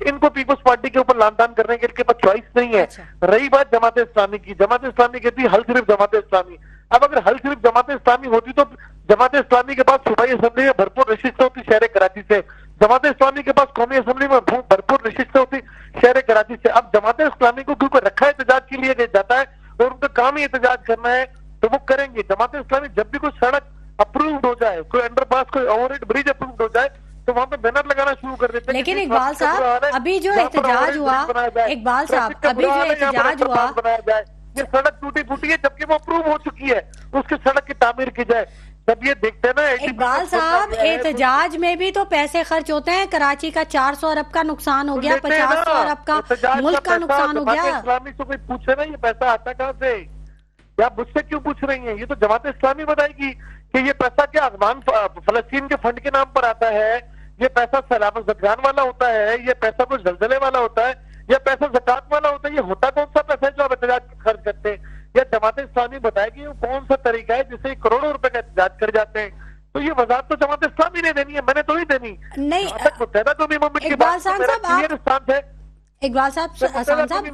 इनको पीपल्स पार्टी के ऊपर लानतान करने के इनके पास चॉइस नहीं है। रही बात जमात इस्लामी की, जमात इस्लामी कहती है हल सिर्फ जमात इस्लामी। अब अगर हल सिर्फ जमात इस्लामी होती तो जमात इस्लामी के पास सूबाई असेंबली में भरपूर नशिस्तें होती शहर कराची से, जमात इस्लामी के पास कौमी असेंबली में भरपूर नशिस्तें होती शहर कराची से। अब जमात इस्लामी को क्योंकि रखा एहतजाज के लिए जाता है और उनका काम ही एहतजाज करना है, तो वो करेंगे। जमात इस्लामी जब भी कोई सड़क अप्रूव्ड हो जाए, कोई अंडरपास, कोई ओवरहेड ब्रिज अप्रूव्ड हो जाए, तो वहाँ पे बैनर लगाना शुरू कर देते हैं। लेकिन इकबाल साहब, अभी जो एहतजाज हुआ, इकबाल साहब अभी जो एहतजाज हुआ, बनाया जाए, ये सड़क टूटी फूटी है जबकि वो अप्रूव हो चुकी है, उसकी सड़क की तामीर की जाए। जब ये देखते हैं ना इकबाल साहब, एहतजाज में भी तो पैसे खर्च होते हैं। कराची का 400 अरब का नुकसान हो गया, 50 अरब का मुल्क का नुकसान हो गया। इस्लामी से कोई पूछे ना ये पैसा आता कहाँ से, या मुझसे क्यों पूछ रही हैं? ये तो जमात इस्लामी बताएगी कि ये पैसा क्या आजमान फलस्तीन के फंड के नाम पर आता है, ये पैसा सैलाब जदगान वाला होता है, ये पैसा कुछ जलजले वाला होता है, ये पैसा ज़कात वाला होता है। ये होता कौन सा पैसा है जो आप एहतजाज पर खर्च करते हैं? या जमात इस्लामी बताएगी वो कौन सा तरीका है जिससे करोड़ों रुपए का एहतजाज कर जाते हैं? तो ये वजाहत तो जमात इस्लामी ने देनी है, मैंने तो ही देनी नहीं। इकबाल साहब, इकबाल साहब,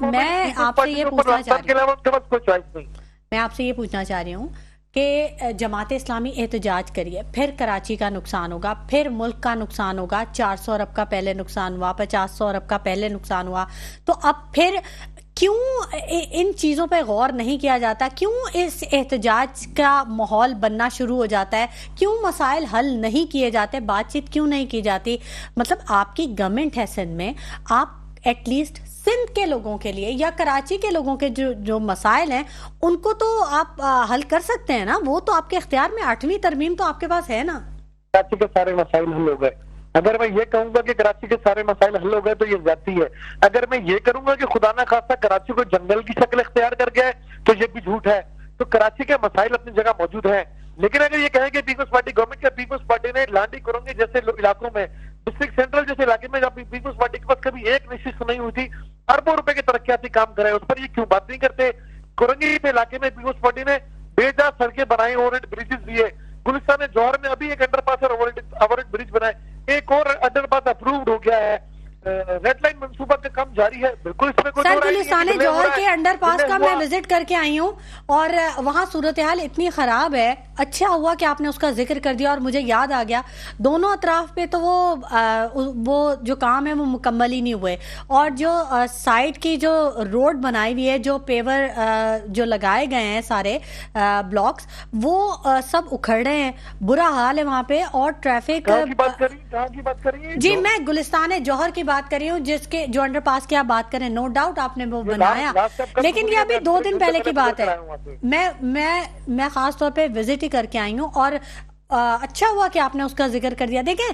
मैं आपसे ये पूछना चाह रही हूँ, मैं आपसे ये पूछना चाह रही हूँ कि जमात इस्लामी एहतजाज करिए, फिर कराची का नुकसान होगा, फिर मुल्क का नुकसान होगा। 400 अरब का पहले नुकसान हुआ, 50 अरब का पहले नुकसान हुआ, तो अब फिर क्यों इन चीज़ों पे गौर नहीं किया जाता? क्यों इस एहतजाज का माहौल बनना शुरू हो जाता है? क्यों मसाइल हल नहीं किए जाते? बातचीत क्यों नहीं की जाती? मतलब आपकी गवर्नमेंट है सिंध में, आप एटलीस्ट सिंध के लोगों के लिए या कराची के लोगों के जो मसाइल हैं उनको तो आप हल कर सकते हैं ना। वो तो आपके इख्तियार में, 8वीं तरमीम तो आपके पास है ना। कराची के सारे मसाइल हल हो गए। अगर मैं ये कहूंगा कि कराची के सारे मसाइल हल हो गए तो ये ज्यादती है। अगर मैं ये करूंगा कि खुदा ना खास्ता कराची को जंगल की शक्ल इख्तियार कर गया है तो ये भी झूठ है। तो कराची के मसाइल अपनी जगह मौजूद हैं। लेकिन अगर ये कहें कि पीपल्स पार्टी गवर्नमेंट या पीपल्स पार्टी ने लांडी कोरंगी जैसे इलाकों में, डिस्ट्रिक्ट सेंट्रल जैसे इलाके में, जब पीपल्स पार्टी के पास कभी एक निश्चित सुनाई हुई थी, अरबों रुपए के तरक्याती काम करे, उस पर ये क्यों बात नहीं करते? कोरंगी के इलाके में पीपल्स पार्टी ने बेजा सड़कें बनाई, ओवरहेड ब्रिजेस दिए। गुलिस्तान जौहर में अभी एक अंडरपास और ओवरहेड ब्रिज बनाए, एक और अंडरपास अप्रूव्ड हो गया है। रेड लाइन मंसूबा का काम जारी है। बिल्कुल इसमें कोई सर, गुलिस्तान जौहर के अंडरपास का मैं विजिट करके आई हूँ और वहाँ सूरत हाल इतनी खराब है। अच्छा हुआ कि आपने उसका जिक्र कर दिया और मुझे याद आ गया, दोनों अतराफ पे तो वो जो काम है वो मुकम्मल ही नहीं हुए। और जो साइड की जो रोड बनाई हुई है, जो पेवर जो लगाए गए हैं सारे ब्लॉक्स, वो सब उखड़ रहे हैं। बुरा हाल है वहाँ पे। और ट्रैफिक कहाँ की बात करिए जी, मैं गुलिस्तान जौहर की बात कर रही हूँ, जिसके जो अंडरपास की आप बात करें, नो डाउट आपने वो बनाया, लेकिन ये अभी 2 दिन पहले की बात है। मैं खास तौर पे विजिट ही करके आई हूँ और अच्छा हुआ कि आपने उसका जिक्र कर दिया। देखें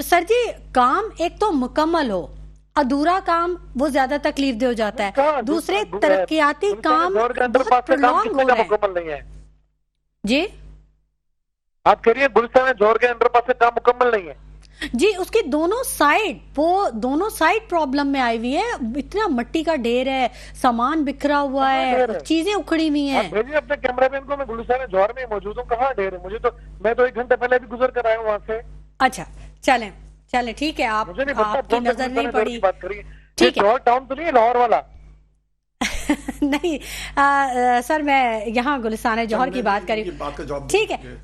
सर जी, काम एक तो मुकम्मल हो, अधूरा काम वो ज्यादा तकलीफ दे हो जाता है। दूसरे तरक्याती काम बहुत लॉन्ग हो रहे हैं। जी आप कह रही है गुलिस्तान जौहर के अंडरपास का काम मुकम्मल नहीं है? जी, उसकी दोनों साइड प्रॉब्लम में आई हुई है। इतना मिट्टी का ढेर है, सामान बिखरा हुआ है, चीजें उखड़ी हुई हैं। भेजिए अपने कैमरामैन को, मैं गुलिस्तान जौहर में मौजूद हूँ। कहाँ ढेर है? मैं तो 1 घंटे पहले भी गुजर कर आया हूँ वहाँ से। अच्छा, चलें ठीक है। आपकी नजर नहीं पड़ी, ठीक है। जौहर टाउन तो नहीं है, लाहौर वाला? नहीं सर, मैं यहाँ गुलिस्तान जौहर की बात करी। ठीक है,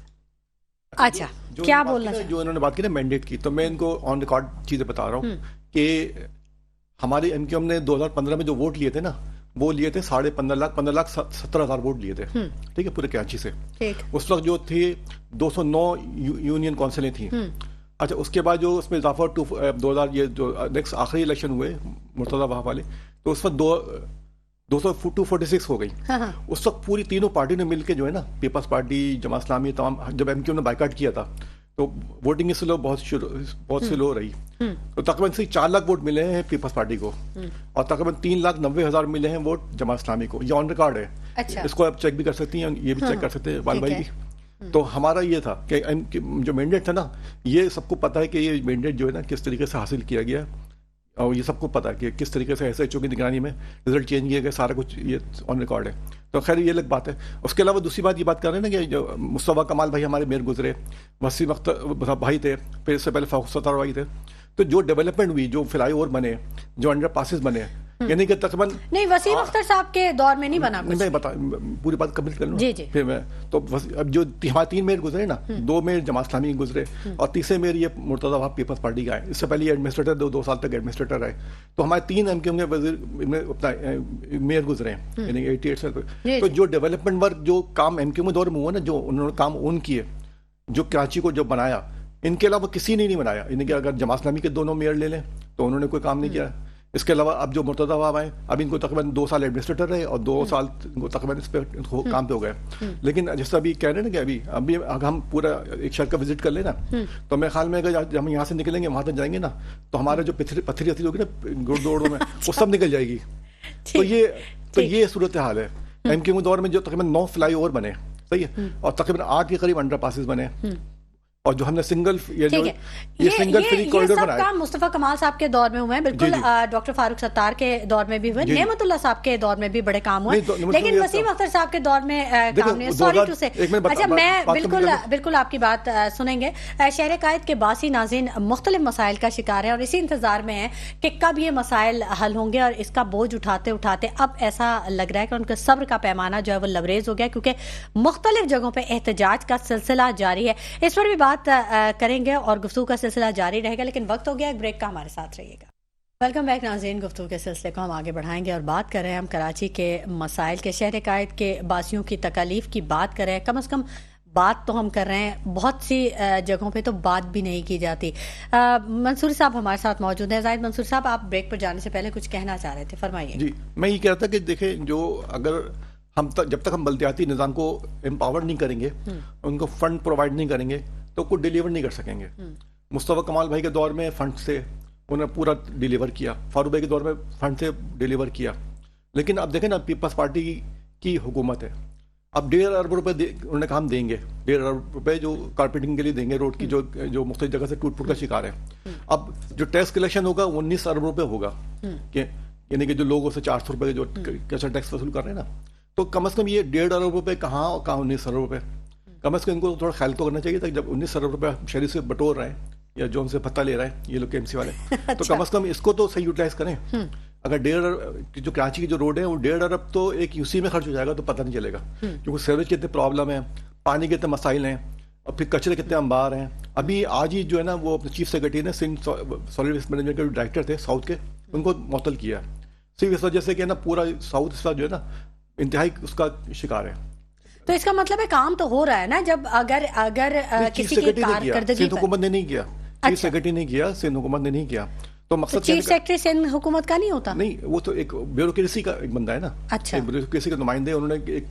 अच्छा, क्या बोलना है? जो इन्होंने बात की ना मैंडेट की, तो मैं इनको ऑन रिकॉर्ड चीजें बता रहा हूँ कि हमारी एमक्यूएम ने 2015 में जो वोट लिए थे ना, वो लिए थे 15,70,000 वोट लिए थे, ठीक है, पूरे कराची से। उस वक्त जो थे 209 यूनियन काउंसिलें थी। अच्छा, उसके बाद जो उसमें इजाफा 2000 ये जो नेक्स्ट आखिरी इलेक्शन हुए मुर्तजा वहाँ वाले, तो उस वक्त 246 हो गई। उस वक्त पूरी तीनों पार्टी ने मिलकर जो है ना, पीपल्स पार्टी, जमात इस्लामी, तमाम, जब एमक्यू ने बाइकाट किया था तो वोटिंग स्लो बहुत स्लो रही। तो तकरीबन से 4 लाख वोट मिले हैं पीपल्स पार्टी को और तकरीबन 3,90,000 मिले हैं वोट जमात इस्लामी को। ये ऑन रिकॉर्ड है। अच्छा। इसको आप चेक भी कर सकती हैं, ये भी चेक कर सकते हैं बाल भाई भी। तो हमारा ये था कि जो मैंडेट था ना, ये सबको पता है कि ये मैंडेट जो है ना किस तरीके से हासिल किया गया, और ये सबको पता है कि किस तरीके से SHO की निगरानी में रिजल्ट चेंज किया गया, सारा कुछ ये ऑन रिकॉर्ड है। तो खैर ये अलग बात है। उसके अलावा दूसरी बात ये बात कर रहे हैं ना कि जो मुस्तफा कमाल भाई हमारे मेयर गुजरे, वसीम अख्तर भाई थे, फिर इससे पहले फारूक सत्तार भाई थे। तो जो डेवलपमेंट हुई, जो फ्लाईओवर बने, जो अंडर पासिस बने, यानी कि तकरीबन नहीं, वसीम अख्तर साहब के दौर में नहीं बना कुछ। मैं बता पूरी बात कंप्लीट कर लूँ जी। फिर मैं तो अब जो हमारे 3 मेयर गुजरे ना, 2 मेयर जमात इस्लामी गुजरे और तीसरे मेयर ये मुर्तजा वहाब पीपल्स पार्टी का है। इससे पहले ये एडमिनिस्ट्रेटर 2 साल तक एडमिनिस्ट्रेटर रहे। तो हमारे 3 MQ के वजीर मेयर गुजरे हैं, यानी 88 साल तक। तो जो डेवलपमेंट वर्क, जो काम MQ में दौर में हुआ ना, जो उन्होंने काम उन किए, जो कराची को जो बनाया, इनके अलावा किसी ने नहीं बनाया। यानी कि अगर जमात इस्लामी के दोनों मेयर ले लें तो उन्होंने कोई काम नहीं किया। इसके अलावा अब जो मुर्तज़ा साहब आए, अब इनको तकरीबन 2 साल एडमिनिस्ट्रेटर रहे और 2 साल इनको तकरीबन इस पे काम पे हो गए। लेकिन जैसे अभी कह रहे हैं ना कि अभी अगर हम पूरा एक शहर का विजिट कर ले ना, तो मेरे ख्याल में अगर जब हम यहाँ से निकलेंगे वहां तक जाएंगे ना, तो हमारे जो पथरी होगी ना गुरुद्वारों में, वो सब निकल जाएगी। तो ये सूरत हाल है। एमक्यू के दौर में जो तकरीबन 9 फ्लाईओवर बने, सही है, और तकरीबन 8 के करीब अंडर पासिस बने, और जो हमने सिंगल सिंगल फ्री कॉरिडोर बनाया, काम मुस्तफा कमाल साहब के दौर में हुए हैं, बिल्कुल डॉक्टर फारूक सत्तार के दौर में भी हुए, नेमतुल्लाह साहब के दौर में भी बड़े काम हुए, लेकिन वसीम अख्तर साहब के दौर में काम नहीं। सॉरी टू से, अच्छा मैं बिल्कुल आपकी बात सुनेंगे। शहर कायद के बासी नाज़रीन मुख्तलिफ मसाइल का शिकार है और इसी इंतजार में है कि कब ये मसाइल हल होंगे, और इसका बोझ उठाते उठाते अब ऐसा लग रहा है कि उनका सब्र का पैमाना जो है वो लबरेज हो गया, क्योंकि मुख्तलिफ जगहों पर एहतजाज का सिलसिला जारी है। इस पर भी बात करेंगे और गुफ्तगू का सिलसिला जारी रहेगा, लेकिन वक्त हो गया एक ब्रेक का, हमारे साथ रहिएगा। वेलकम बैक नाज़रीन, गुफ्तगू के सिलसिले को हम आगे बढ़ाएंगे और बात कर रहे हैं हम कराची के मसाइल के, शहर कायद के बासियों की तकालीफ की बात कर रहे हैं। कम से कम बात तो हम कर रहे हैं, बहुत सी जगहों पे तो बात भी नहीं की जाती। मंसूरी साहब हमारे साथ मौजूद हैं। जाहिद मंसूरी साहब, आप ब्रेक पर जाने से पहले कुछ कहना चाह रहे थे, फरमाइए। जी, मैं ये कह रहा था कि देखें, जो अगर जब तक हम बल्दियाती निज़ाम को एम्पावर नहीं करेंगे, उनको फंड प्रोवाइड नहीं करेंगे, तो कुछ डिलीवर नहीं कर सकेंगे। मुस्तफा कमाल भाई के दौर में फंड से उन्होंने पूरा डिलीवर किया, फारूक भाई के दौर में फंड से डिलीवर किया, लेकिन अब देखें ना, पीपल्स पार्टी की हुकूमत है, अब 1.5 अरब रुपए उन्होंने कहा हम देंगे, 1.5 अरब रुपए जो कारपेटिंग के लिए देंगे, रोड की जो मुख्तलिफ जगह से टूट फूट का शिकार है। अब जो टैक्स कलेक्शन होगा 19 अरब रुपए होगा, यानी कि जो लोगों से 400 रुपए जो कैसा टैक्स वसूल कर रहे हैं ना, तो कम से कम ये 1.5 अरब रुपए कहाँ और कहाँ 19 अरब रुपए, कम से कम इनको थोड़ा ख्याल तो करना चाहिए था। जब 19 अरब रुपए शहरी से बटोर रहे हैं या जो उनसे पता ले रहा है ये लोग केएमसी वाले, तो कम से कम इसको तो सही यूटिलाइज करें। अगर 1.5 अरब जो कराची की जो रोड है वो 1.5 अरब तो एक यूसी में खर्च हो जाएगा तो पता नहीं चलेगा, क्योंकि सीवरेज कितने प्रॉब्लम है, पानी के कितने मसाइल हैं, और फिर कचरे कितने अंबार हैं। अभी आज ही जो है ना, वो अपने चीफ सेक्रेटरी ने सिंध सॉलिड वेस्ट मैनेजमेंट के जो डायरेक्टर थे साउथ के, उनको मुअत्तल किया, सिर्फ इस वजह से कि ना पूरा साउथ इस जो है ना इंतहाई उसका शिकार है। तो इसका मतलब है काम तो हो रहा है ना, जब अगर किसी की कारकर्दगी सिंध हुकूमत ने नहीं किया, चीफ सेक्रेटरी ने किया, सिंध हुकूमत ने नहीं किया, तो मकसद चीफ सेक्रेटरी सिंध हुकूमत का नहीं होता, नहीं, वो तो एक ब्यूरोक्रेसी का एक बंदा है ना। अच्छा, ब्यूरोक्रेसी के नुमाइंदे, उन्होंने एक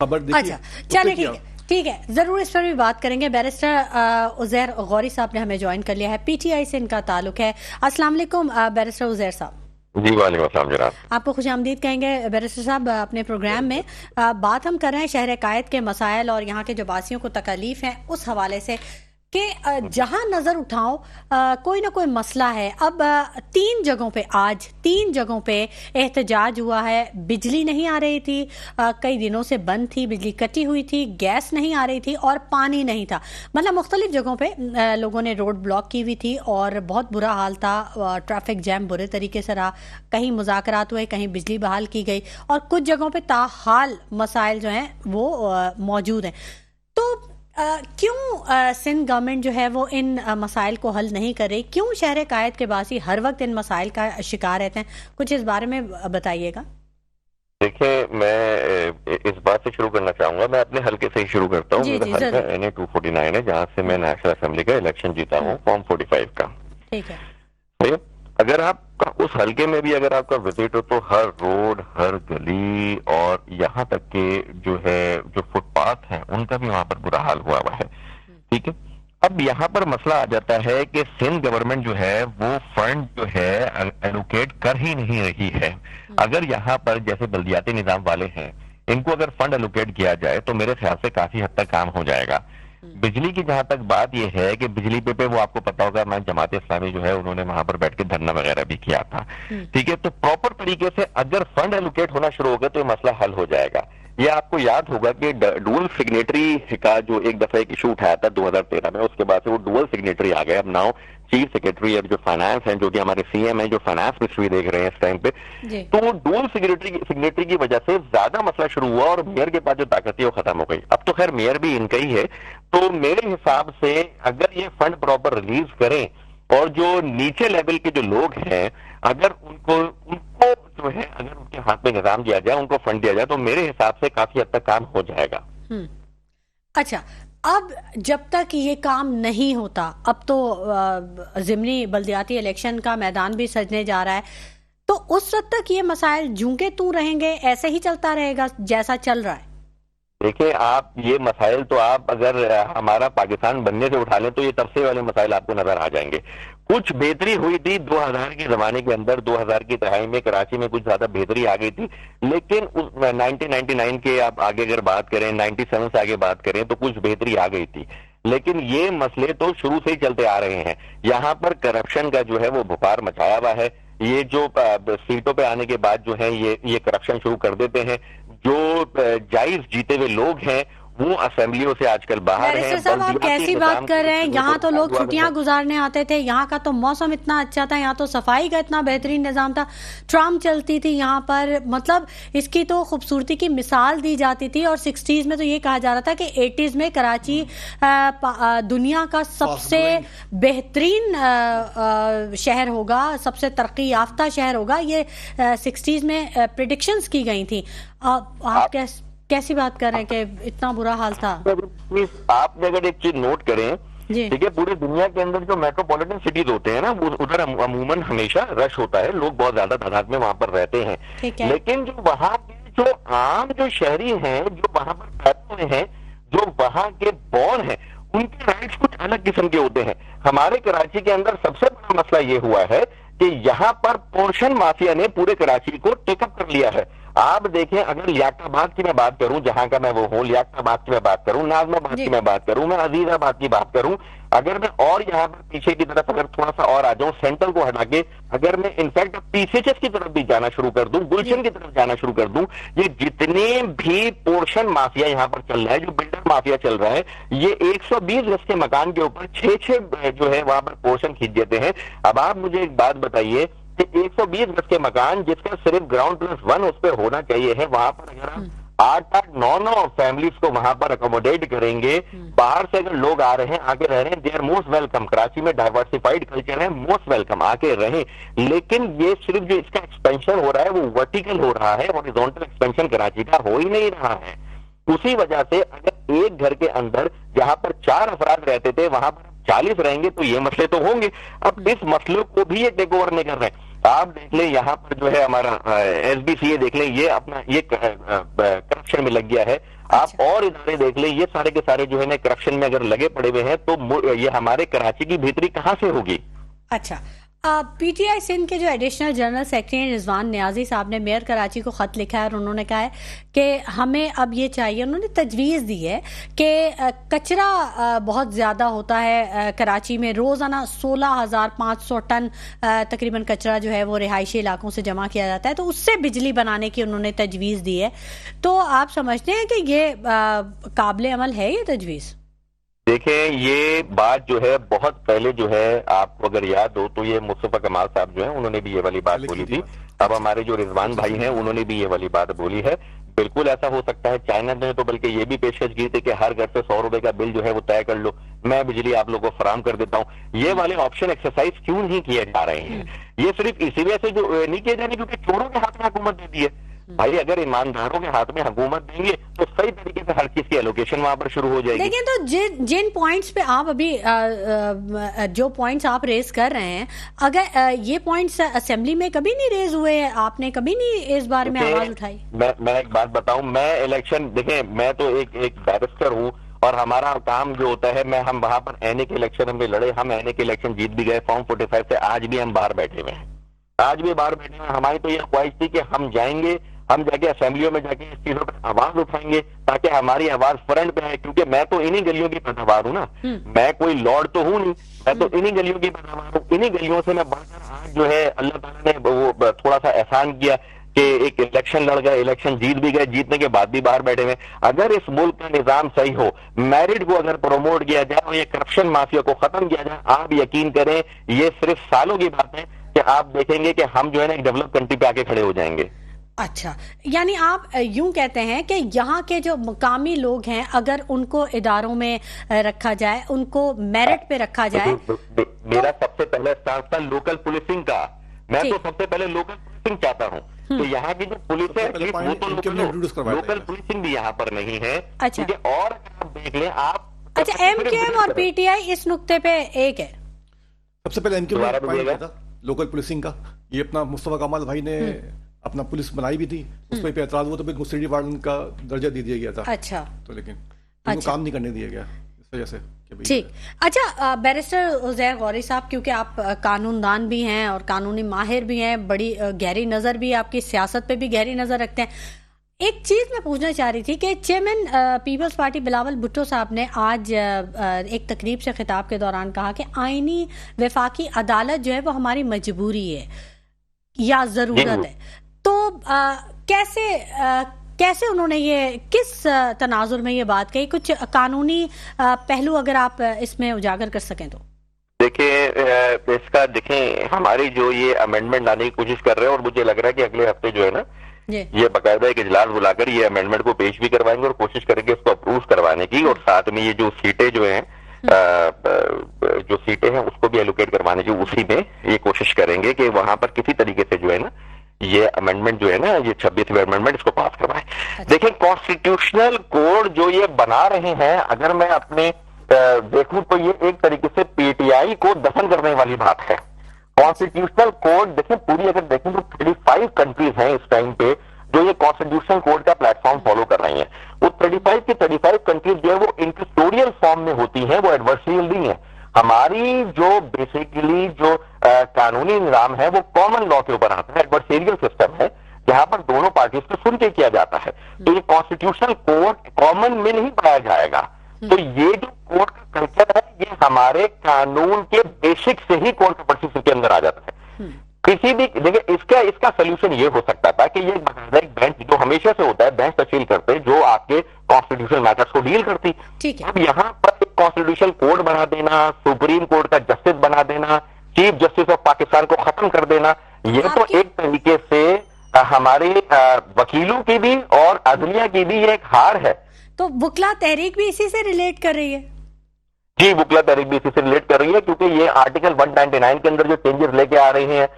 खबर देखी। अच्छा, चलिए ठीक है, जरूर इस पर भी बात करेंगे। बैरिस्टर उज़ैर गौरी साहब ने हमें ज्वाइन कर लिया है, पीटीआई से इनका ताल्लुक है। अस्सलाम वालेकुम बैरिस्टर उज़ैर साहब। जी वालेकुम अस्सलाम जनाब। आपको खुश आमदीद कहेंगे बैरिस्टर साहब अपने प्रोग्राम में। बात हम कर रहे हैं शहर कायद के मसाइल और यहाँ के जो बासियों को तकलीफ है उस हवाले से कि जहां नजर उठाओ कोई ना कोई मसला है। अब 3 जगहों पे, आज 3 जगहों पे एहतजाज हुआ है। बिजली नहीं आ रही थी, कई दिनों से बंद थी, बिजली कटी हुई थी, गैस नहीं आ रही थी और पानी नहीं था। मतलब मुख्तलिफ जगहों पे लोगों ने रोड ब्लॉक की हुई थी और बहुत बुरा हाल था। ट्रैफिक जैम बुरे तरीके से रहा, कहीं मुज़ाकरात हुए, कहीं बिजली बहाल की गई और कुछ जगहों पे ताहाल मसाइल जो हैं वो मौजूद हैं। तो क्यों सिंध गवर्नमेंट जो है वो इन मसाइल को हल नहीं कर रही? क्यों शहर कायद के बासी हर वक्त इन मसाइल का शिकार रहते हैं? कुछ इस बारे में बताइएगा। देखिए, मैं इस बात से शुरू करना चाहूंगा, मैं अपने हल्के से ही शुरू करता हूँ। मेरा हल्का NA 249 है, जहाँ से मैं नेशनल असेंबली का इलेक्शन जीता हूँ, फॉर्म 45 का। ठीक है। तो अगर आप उस हल्के में भी अगर आपका विजिट हो तो हर रोड, हर गली और यहाँ तक के जो फुटपाथ हैं उनका भी वहां पर बुरा हाल हुआ है। ठीक है। अब यहाँ पर मसला आ जाता है कि सिंध गवर्नमेंट जो है वो फंड जो है एलोकेट कर ही नहीं रही है। अगर यहाँ पर जैसे बल्दियाती निजाम वाले हैं, इनको अगर फंड एलोकेट किया जाए तो मेरे ख्याल से काफी हद तक काम हो जाएगा। बिजली की जहां तक बात यह है कि बिजली पे वो आपको पता होगा, मैं जमात इस्लामी जो है उन्होंने वहां पर बैठ के धरना वगैरह भी किया था। ठीक है। तो प्रॉपर तरीके से अगर फंड एलोकेट होना शुरू होगा तो ये मसला हल हो जाएगा। ये आपको याद होगा कि डुअल सिग्नेटरी का जो एक दफा एक इशू उठाया था 2013 में, उसके बाद से वो डुअल सिग्नेटरी आ गए। अब नाउ चीफ सेक्रेटरी और जो फाइनेंस है, जो कि हमारे CM है, जो फाइनेंस मिनिस्ट्री देख रहे हैं इस टाइम पे, तो वो डुअल सिग्नेटरी की वजह से ज्यादा मसला शुरू हुआ और मेयर के पास जो ताकत है वो खत्म हो गई। अब तो खैर मेयर भी इनका ही है। तो मेरे हिसाब से अगर ये फंड प्रॉपर रिलीज करें और जो नीचे लेवल के जो लोग हैं, अगर उनको जो है अगर उनके हाथ में निजाम दिया जाए, उनको फंड दिया जाए, तो मेरे हिसाब से काफी हद तक काम हो जाएगा। अच्छा, अब जब तक ये काम नहीं होता, अब तो ज़िमनी बल्दियाती इलेक्शन का मैदान भी सजने जा रहा है, तो उस वक्त तक ये मसाइल जूं तू रहेंगे, ऐसे ही चलता रहेगा जैसा चल रहा है? देखिए, आप ये मसाइल तो आप अगर हमारा पाकिस्तान बनने से उठा लें तो ये तब से वाले मसाइल आपको नजर आ जाएंगे। कुछ बेहतरी हुई थी 2000 के जमाने के अंदर, 2000 की दहाई में कराची में कुछ ज्यादा बेहतरी आ गई थी, लेकिन उस 1999 के आप आगे अगर बात करें, 97 से आगे बात करें तो कुछ बेहतरी आ गई थी। लेकिन ये मसले तो शुरू से ही चलते आ रहे हैं। यहाँ पर करप्शन का जो है वो बुखार मचाया हुआ है। ये जो सीटों पे आने के बाद जो है ये करप्शन शुरू कर देते हैं। जो जायज जीते हुए लोग हैं वो असेंबलियों से आजकल बाहर हैं। साहब, आप कैसी बात कर रहे हैं? यहाँ तो लोग छुट्टियां गुजारने आते थे, यहाँ का तो मौसम इतना अच्छा था, यहाँ तो सफाई का इतना बेहतरीन निजाम था, ट्राम चलती थी यहाँ पर, मतलब इसकी तो खूबसूरती की मिसाल दी जाती थी। और 60s में तो ये कहा जा रहा था कि 80s में कराची दुनिया का सबसे बेहतरीन शहर होगा, सबसे तरक्की याफ्ता शहर होगा। ये 60s में प्रेडिक्शंस की गई थी। आप कैसी बात कर रहे हैं कि इतना बुरा हाल था? आपने अगर एक चीज नोट करें, ठीक है, पूरी दुनिया के अंदर जो मेट्रोपॉलिटन सिटीज होते हैं ना, उधर अमूमन हमेशा रश होता है, लोग बहुत ज्यादा तादाद में वहां पर रहते हैं। लेकिन जो वहां के जो आम जो शहरी हैं, जो वहां पर पैदा हुए हैं, जो वहां के बॉर्न हैं, उनके राइट्स कुछ अलग किस्म के होते हैं। हमारे कराची के अंदर सबसे बड़ा मसला ये हुआ है कि यहाँ पर पोर्शन माफिया ने पूरे कराची को टेकअप कर लिया है। आप देखें, अगर लियाकताबाद की मैं बात करूं, जहां का मैं वो हूं, लियाकताबाद की मैं बात करूं, नाजमाबाद की मैं बात करूं, मैं अजीजाबाद की बात करूं, अगर मैं और यहाँ पर पीछे की तरफ अगर थोड़ा सा और आ जाऊं, सेंट्रल को हटा के अगर मैं इनफैक्ट पीसीएचएस की तरफ भी जाना शुरू कर दूं, गुलशन की तरफ जाना शुरू कर दूं, ये जितने भी पोर्शन माफिया यहाँ पर चल रहा है, जो बिल्डर माफिया चल रहा है, ये 120 गज के मकान के ऊपर 6 जो है वहां पर पोर्शन खींच देते हैं। अब आप मुझे एक बात बताइए कि 120 गज के मकान जिसका सिर्फ ग्राउंड +1 उस पर होना चाहिए है, वहां पर अगर आप 8-8, 9-9 फैमिलीज को वहां पर अकोमोडेट करेंगे, बाहर से अगर लोग आ रहे हैं, आके रह रहे हैं, they are most welcome. Karachi में डाइवर्सिफाइड कल्चर है, मोस्ट वेलकम, आके रहें। लेकिन ये सिर्फ जो इसका एक्सपेंशन हो रहा है वो वर्टिकल हो रहा है, हॉरिजॉन्टल एक्सपेंशन कराची का हो ही नहीं रहा है। उसी वजह से अगर एक घर के अंदर जहां पर 4 अफराद रहते थे वहां पर 40 रहेंगे तो ये मसले तो होंगे। अब इस मसले को भी ये टेक ओवर नहीं कर रहे हैं। आप देख लें, यहाँ पर जो है हमारा SBCA देख लें, ये अपना ये करप्शन में लग गया है। आप और इदारे देख लें, ये सारे के सारे जो है ना करप्शन में अगर लगे पड़े हुए हैं, तो ये हमारे कराची की बेहतरी कहाँ से होगी? अच्छा, PTI सिंध के जो additional general secretary Rizwan Niazi साहब ने मेयर कराची को ख़त लिखा है और उन्होंने कहा है कि हमें अब ये चाहिए, उन्होंने तजवीज़ दी है कि कचरा बहुत ज़्यादा होता है कराची में, रोज़ाना 16,500 टन तकरीबन कचरा जो है वो रिहायशी इलाकों से जमा किया जाता है, तो उससे बिजली बनाने की उन्होंने तजवीज़ दी है। तो आप समझते हैं कि ये काबिल अमल है ये तजवीज़? देखें, ये बात जो है बहुत पहले जो है, आपको अगर याद हो तो ये मुस्तफा कमाल साहब जो है उन्होंने भी ये वाली बात बोली थी। अब हमारे जो रिजवान भाई हैं उन्होंने भी ये वाली बात बोली है। बिल्कुल ऐसा हो सकता है। चाइना ने तो बल्कि ये भी पेशकश की थी कि हर घर से 100 रुपए का बिल जो है वो तय कर लो, मैं बिजली आप लोगों को फराम कर देता हूँ। ये वाले ऑप्शन एक्सरसाइज क्यों नहीं किए जा रहे हैं? ये सिर्फ इसी वजह से जो नहीं किए जा रहे क्योंकि चोरों के हाथ में हुकूमत दे दी है। भाई अगर ईमानदारों के हाथ में हुकूमत देंगे तो सही तरीके से हर चीज की एलोकेशन वहां पर शुरू हो जाएगी। लेकिन तो जिन पॉइंट्स पे आप अभी जो पॉइंट्स आप रेज कर रहे हैं, अगर ये पॉइंट्स असेंबली में कभी नहीं रेज हुए, आपने कभी नहीं इस बारे में आवाज उठाई? मैं एक बात बताऊं, मैं इलेक्शन, देखें मैं तो एक बैरिस्टर हूँ और हमारा काम जो होता है, हम वहां पर एनए के इलेक्शन में लड़े, हम एनए के इलेक्शन जीत भी गए फॉर्म 45 से, आज भी हम बाहर बैठे हुए हैं, आज भी बाहर बैठे हुए हैं। हमारी तो यह ख्वाहिश थी कि हम जाएंगे, हम जाके असेंबलियों में जाके इस चीजों पर आवाज उठाएंगे ताकि हमारी आवाज फ्रंट पे आए, क्योंकि मैं तो इन्हीं गलियों की पैदावार हूँ ना, मैं कोई लॉर्ड तो हूँ नहीं, मैं तो इन्हीं गलियों की पैदावार हूँ। इन्हीं गलियों से मैं बढ़कर आज जो है अल्लाह ताला ने वो थोड़ा सा एहसान किया कि एक इलेक्शन लड़ गए, इलेक्शन जीत भी गए, जीतने के बाद भी बाहर बैठे हुए। अगर इस मुल्क का निजाम सही हो, मैरिट को अगर प्रमोट किया जाए और ये करप्शन माफिया को खत्म किया जाए, आप यकीन करें ये सिर्फ सालों की बात है कि आप देखेंगे कि हम जो है ना एक डेवलप कंट्री पे आके खड़े हो जाएंगे। अच्छा, यानी आप यूं कहते हैं कि यहाँ के जो मुकामी लोग हैं अगर उनको इदारों में रखा जाए, उनको मेरिट पे रखा जाए। मेरा सबसे पहला स्टांस था लोकल पुलिसिंग का। मैं तो सबसे पहले लोकल पुलिसिंग चाहता हूँ। तो यहाँ की जो पुलिस है वो तो लोकल पुलिसिंग भी यहाँ पर नहीं है। अच्छा, और आप देख लें आप, अच्छा MKM और PTI इस नुक्ते पे एक है। सबसे पहले MKM लोकल पुलिसिंग का, ये अपना मुस्तफा कमाल भाई ने अपना पुलिस बनाई भी थी, उस पर एतराज हुआ तो फिर सिटी वार्डन का दर्जा दे दिया गया था। अच्छा। तो लेकिन उनको काम नहीं करने दिया गया इस वजह से। ठीक। अच्छा, बैरिस्टर उज़ैर गौरी साहब, क्योंकि आप कानूनदान भी हैं और कानूनी माहिर भी हैं, बड़ी गहरी नज़र भी आपकी सियासत पे भी गहरी नज़र रखते हैं, एक चीज़ मैं पूछना चाह रही थी कि चेयरमैन पीपल्स पार्टी बिलावल भुट्टो साहब ने आज एक तकरीब से खिताब के दौरान कहा कि आईनी वफाकी अदालत जो है वो हमारी मजबूरी है या ज़रूरत है। तो कैसे उन्होंने ये, किस तनाजुर में ये बात कही? कुछ कानूनी पहलू अगर आप इसमें उजागर कर सकें तो। देखिए, इसका देखें, हमारी जो ये अमेंडमेंट लाने की कोशिश कर रहे हैं, और मुझे लग रहा है कि अगले हफ्ते जो है ना ये बाकायदा एक इजलास बुलाकर ये अमेंडमेंट को पेश भी करवाएंगे और कोशिश करेंगे इसको अप्रूव करवाने की, और साथ में ये जो सीटें जो हैं उसको भी एलोकेट करवाने की, उसी में ये कोशिश करेंगे कि वहां पर किसी तरीके से जो है ना ये अमेंडमेंट जो है ना, ये 26वीं अमेंडमेंट, इसको पास करवाएं। देखिए, कॉन्स्टिट्यूशनल कोड जो ये बना रहे हैं, अगर मैं अपने देखूं तो ये एक तरीके से पीटीआई को दफन करने वाली बात है। कॉन्स्टिट्यूशनल कोड देखिए, पूरी अगर देखें तो 35 कंट्रीज हैं इस टाइम पे जो ये कॉन्स्टिट्यूशनल कोड का प्लेटफॉर्म फॉलो कर रही हैं। वो 35 की 35 कंट्रीज जो है वो इंक्विजिटोरियल फॉर्म में होती हैं, वो एडवर्सरियल नहीं है। हमारी जो बेसिकली जो कानूनी निजाम है वो कॉमन लॉ के ऊपर आता है, एडवर्सरियल सिस्टम है, जहां पर दोनों पार्टीज को सुन के किया जाता है। तो ये कॉन्स्टिट्यूशनल कोड कॉमन में नहीं पाया जाएगा। तो ये जो कोर्ट का कल्चर है, ये हमारे कानून के बेसिक से ही कोर्ट कंपल्सिटी के अंदर आ जाता है। किसी भी देखिए, इसका सोल्यूशन ये हो सकता था कि ये एक बेंच जो हमेशा से होता है, बेंच तश्कील करते जो आपके कॉन्स्टिट्यूशनल मैटर्स को डील करती। अब यहाँ पर एक कॉन्स्टिट्यूशनल कोड बना देना, सुप्रीम कोर्ट का जस्टिस बना देना, चीफ जस्टिस ऑफ पाकिस्तान को खत्म कर देना, ये तो एक तरीके से हमारे वकीलों की भी और अदलिया की भी ये एक हार है। तो वकला तहरीक भी इसी से रिलेट कर रही है? जी, वकला तहरीक भी इसी से रिलेट कर रही है, क्योंकि ये आर्टिकल 199 के अंदर जो चेंजेस लेके आ रहे हैं,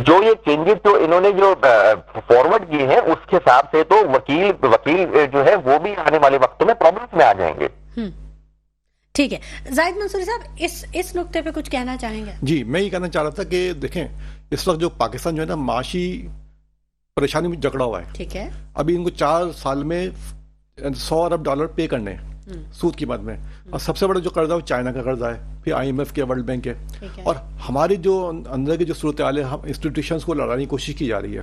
जो ये चेंजेस जो इन्होंने जो फॉरवर्ड किए हैं, उसके हिसाब से तो वकील जो है वो भी आने वाले वक्त में प्रॉब्लम्स में आ जाएंगे। ठीक है, जाहिद मंसूरी साहब, इस नुक्ते पे कुछ कहना चाहेंगे? जी, मैं ये कहना चाह रहा था कि देखें, इस वक्त जो पाकिस्तान जो है ना माशी परेशानी में जकड़ा हुआ है। ठीक है। अभी इनको 4 साल में $100 अरब पे करने सूद की मद में, और सबसे बड़ा जो कर्जा है वो चाइना का कर्जा है, फिर IMF के, वर्ल्ड बैंक के, और हमारी जो अंदर की जो सूरत हाल है, हम इंस्टीट्यूशंस को लड़ाने की कोशिश की जा रही है।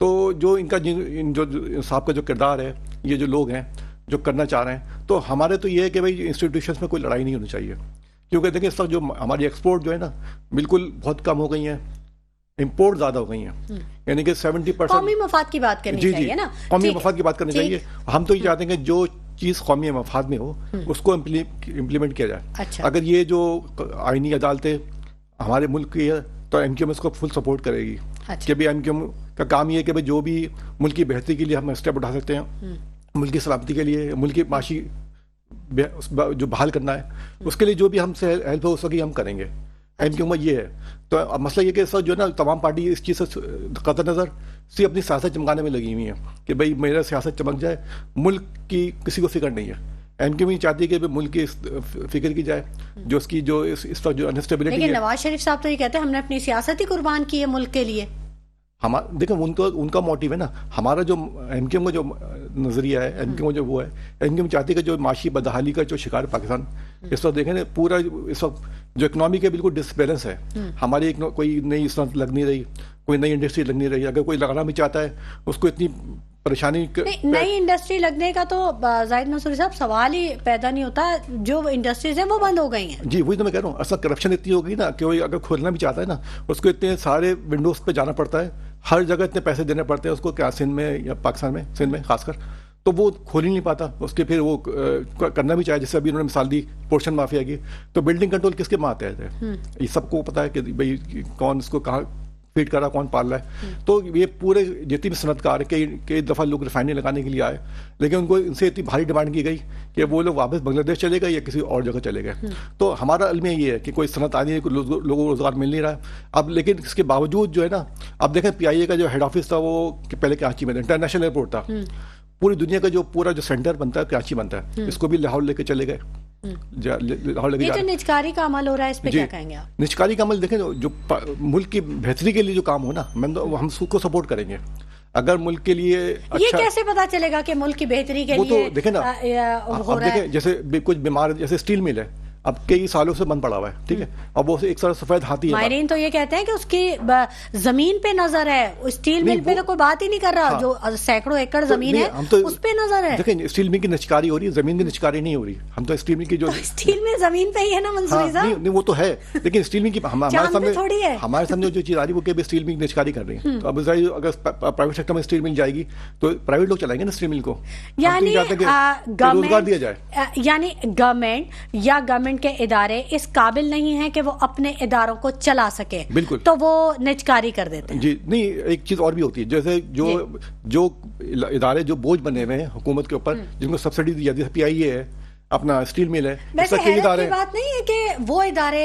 तो जो इनका जो साहब का जो किरदार है, ये जो लोग हैं जो करना चाह रहे हैं, तो हमारे तो ये है कि भाई इंस्टीट्यूशंस में कोई लड़ाई नहीं होनी चाहिए, क्योंकि देखिए इस वक्त जो हमारी एक्सपोर्ट जो है ना बिल्कुल बहुत कम हो गई है, इंपोर्ट ज्यादा हो गई है, यानी कि 70%। कौमी मफाद की बात करनी चाहिए ना, कौमी मफाद की बात करनी चाहिए। हम तो ये चाहते हैं कि जो चीज कौमी मफाद में हो उसको इम्प्लीमेंट किया जाए। अच्छा। अगर ये जो आईनी अदालतें हमारे मुल्क की है तो MQM इसको फुल सपोर्ट करेगी। अच्छा। कि भाई MQM का काम ये है कि भाई जो भी मुल्क की बेहतरी के लिए हम स्टेप उठा सकते हैं, मुल्क की सलामती के लिए, मुल्क की माशी जो बहाल करना है, उसके लिए जो भी हमसे हेल्प हो सके हम करेंगे। MQM ये है। तो अब मसला ये कि सर जो है ना तमाम पार्टी इस चीज़ से कतई नज़र सिर्फ अपनी सियासत चमकाने में लगी हुई है कि भाई मेरा सियासत चमक जाए, मुल्क की किसी को फिक्र नहीं है। MQM ये चाहती है कि मुल्क की फिक्र की जाए, जो उसकी जो इस वक्त जो अनस्टेबिलिटी है। नवाज शरीफ साहब तो ये कहते हैं हमने अपनी सियासत ही कुर्बान की है मुल्क के लिए। देखो उनका मोटिव है ना, हमारा जो MQM का जो नजरिया है, MQM जो वो है, MQM चाहती है कि जो माशी बदहाली का जो शिकार पाकिस्तान इस वक्त देखें ना, पूरा इस वक्त जो इकोनॉमी के बिल्कुल डिसबैलेंस है। हमारी कोई नई सनत लग नहीं रही, कोई नई इंडस्ट्री लग नहीं रही, अगर कोई लगाना भी चाहता है उसको इतनी परेशानी। नई इंडस्ट्री लगने का तो जाहिद मंसूरी साहब सवाल ही पैदा नहीं होता, जो इंडस्ट्रीज हैं वो बंद हो गई हैं। जी, वही तो मैं कह रहा हूँ, असल करप्शन इतनी हो गई ना कि कोई अगर खोलना भी चाहता है ना, उसको इतने सारे विंडोज पे जाना पड़ता है, हर जगह इतने पैसे देने पड़ते हैं उसको, क्या सिंध में या पाकिस्तान में, सिंध में खासकर, तो वो खोल ही नहीं पाता। उसके फिर वो करना भी चाहे, जैसे अभी उन्होंने मिसाल दी पोर्शन माफिया की, तो बिल्डिंग कंट्रोल किसके माते हैं? ये सबको पता है कि भाई कौन इसको कहाँ फीड कर रहा, कौन पाल रहा है। तो ये पूरे जितनी भी सनतकार कई दफ़ा लोग रिफाइनरी लगाने के लिए आए, लेकिन उनको इनसे इतनी भारी डिमांड की गई कि वो लोग वापस बांग्लादेश चले गए या किसी और जगह चले गए। तो हमारा अलमिया ये है कि कोई सनत आ नहीं है, कोई लोगों को रोजगार मिल नहीं रहा है अब। लेकिन इसके बावजूद जो है ना, अब देखें PIA का जो हेड ऑफिस था वो पहले कराची में था, इंटरनेशनल एयरपोर्ट था, पूरी दुनिया का जो पूरा जो सेंटर बनता है कराची बनता है, इसको भी लाहौर लेके चले गए। ये जो निजकारी का अमल हो रहा है, इस पे क्या कहेंगे आप? निजकारी का अमल देखें, जो मुल्क की बेहतरी के लिए जो काम हो ना, हम उसको सपोर्ट करेंगे। अगर मुल्क के लिए अच्छा, ये कैसे पता चलेगा कि मुल्क की बेहतरी के लिए तो देखें ना, हो रहा है? जैसे कुछ बीमार, जैसे स्टील मिल है, अब कई सालों से बंद पड़ा हुआ है, ठीक है, अब वो एक सारा सफेद हाथी है। माहिरीन तो ये कहते हैं कि उसकी जमीन पे नजर है, स्टील मिल पे तो कोई बात ही नहीं कर रहा। हाँ, जो सैकड़ों एकड़ जमीन है तो उस पे नजर है। देखें, स्टील मिल की निचकारी हो रही है, जमीन की निचकारी नहीं हो रही। हम तो स्टील मिल की जो स्टील मिल जमीन पे ही है ना मंसूरी साहब? नहीं, वो तो है, लेकिन स्टील मिल की हमारे सामने जो चीज आ रही है वो स्टील मिल निचकारी कर रही है। तो अब अगर प्राइवेट सेक्टर में स्टील मिल जाएगी तो प्राइवेट लोग चलाएंगे ना स्टील मिल को, यानी रोजगार दिया जाए। यानी गवर्नमेंट या गवर्नमेंट के इदारे इस काबिल नहीं है कि वो अपने इदारों को चला सके, बिल्कुल, तो वो निजकारी कर देते हैं। जी नहीं, एक चीज और भी होती है, जैसे जो इदारे जो बोझ बने हुए हैं हुकूमत के ऊपर, जिनको सब्सिडी दी जाती है, PIA है, अपना स्टील मिल है, वैसे हैरत की बात नहीं है कि वो इदारे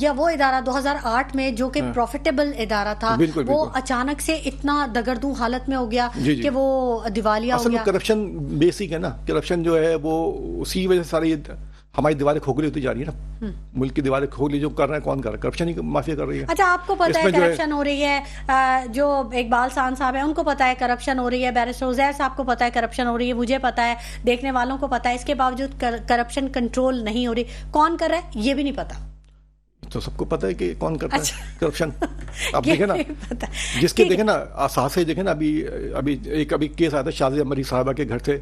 या वो इदारा 2008 में जो कि प्रॉफिटेबल इदारा था, वो अचानक से इतना दगड़दू हालत में हो गया कि वो दिवालिया हो गया। करप्शन बेसिक है ना, करप्शन जो है वो उसी वजह से सारी हमारी दीवारें खोखली होती जा रही है ना। मुल्क की दीवारें खोखली जो कर रहा है, कौन कर रहा है? करप्शन ही माफिया कर रही है। अच्छा, आपको पता है करप्शन हो रही है, जो इकबाल सान साहब है उनको पता है करप्शन हो रही है, बैरिस्टर उजैर साहब को पता है करप्शन हो रही है, मुझे पता है, देखने वालों को पता है, इसके बावजूद करप्शन कंट्रोल नहीं हो रही। कौन कर रहा है ये भी नहीं पता। तो सबको पता है कि कौन करता है करप्शन। आप देखें ना, जिसके देखें ना आसास से देखें ना, अभी केस आया था शाज़िया मरी साहबा के घर से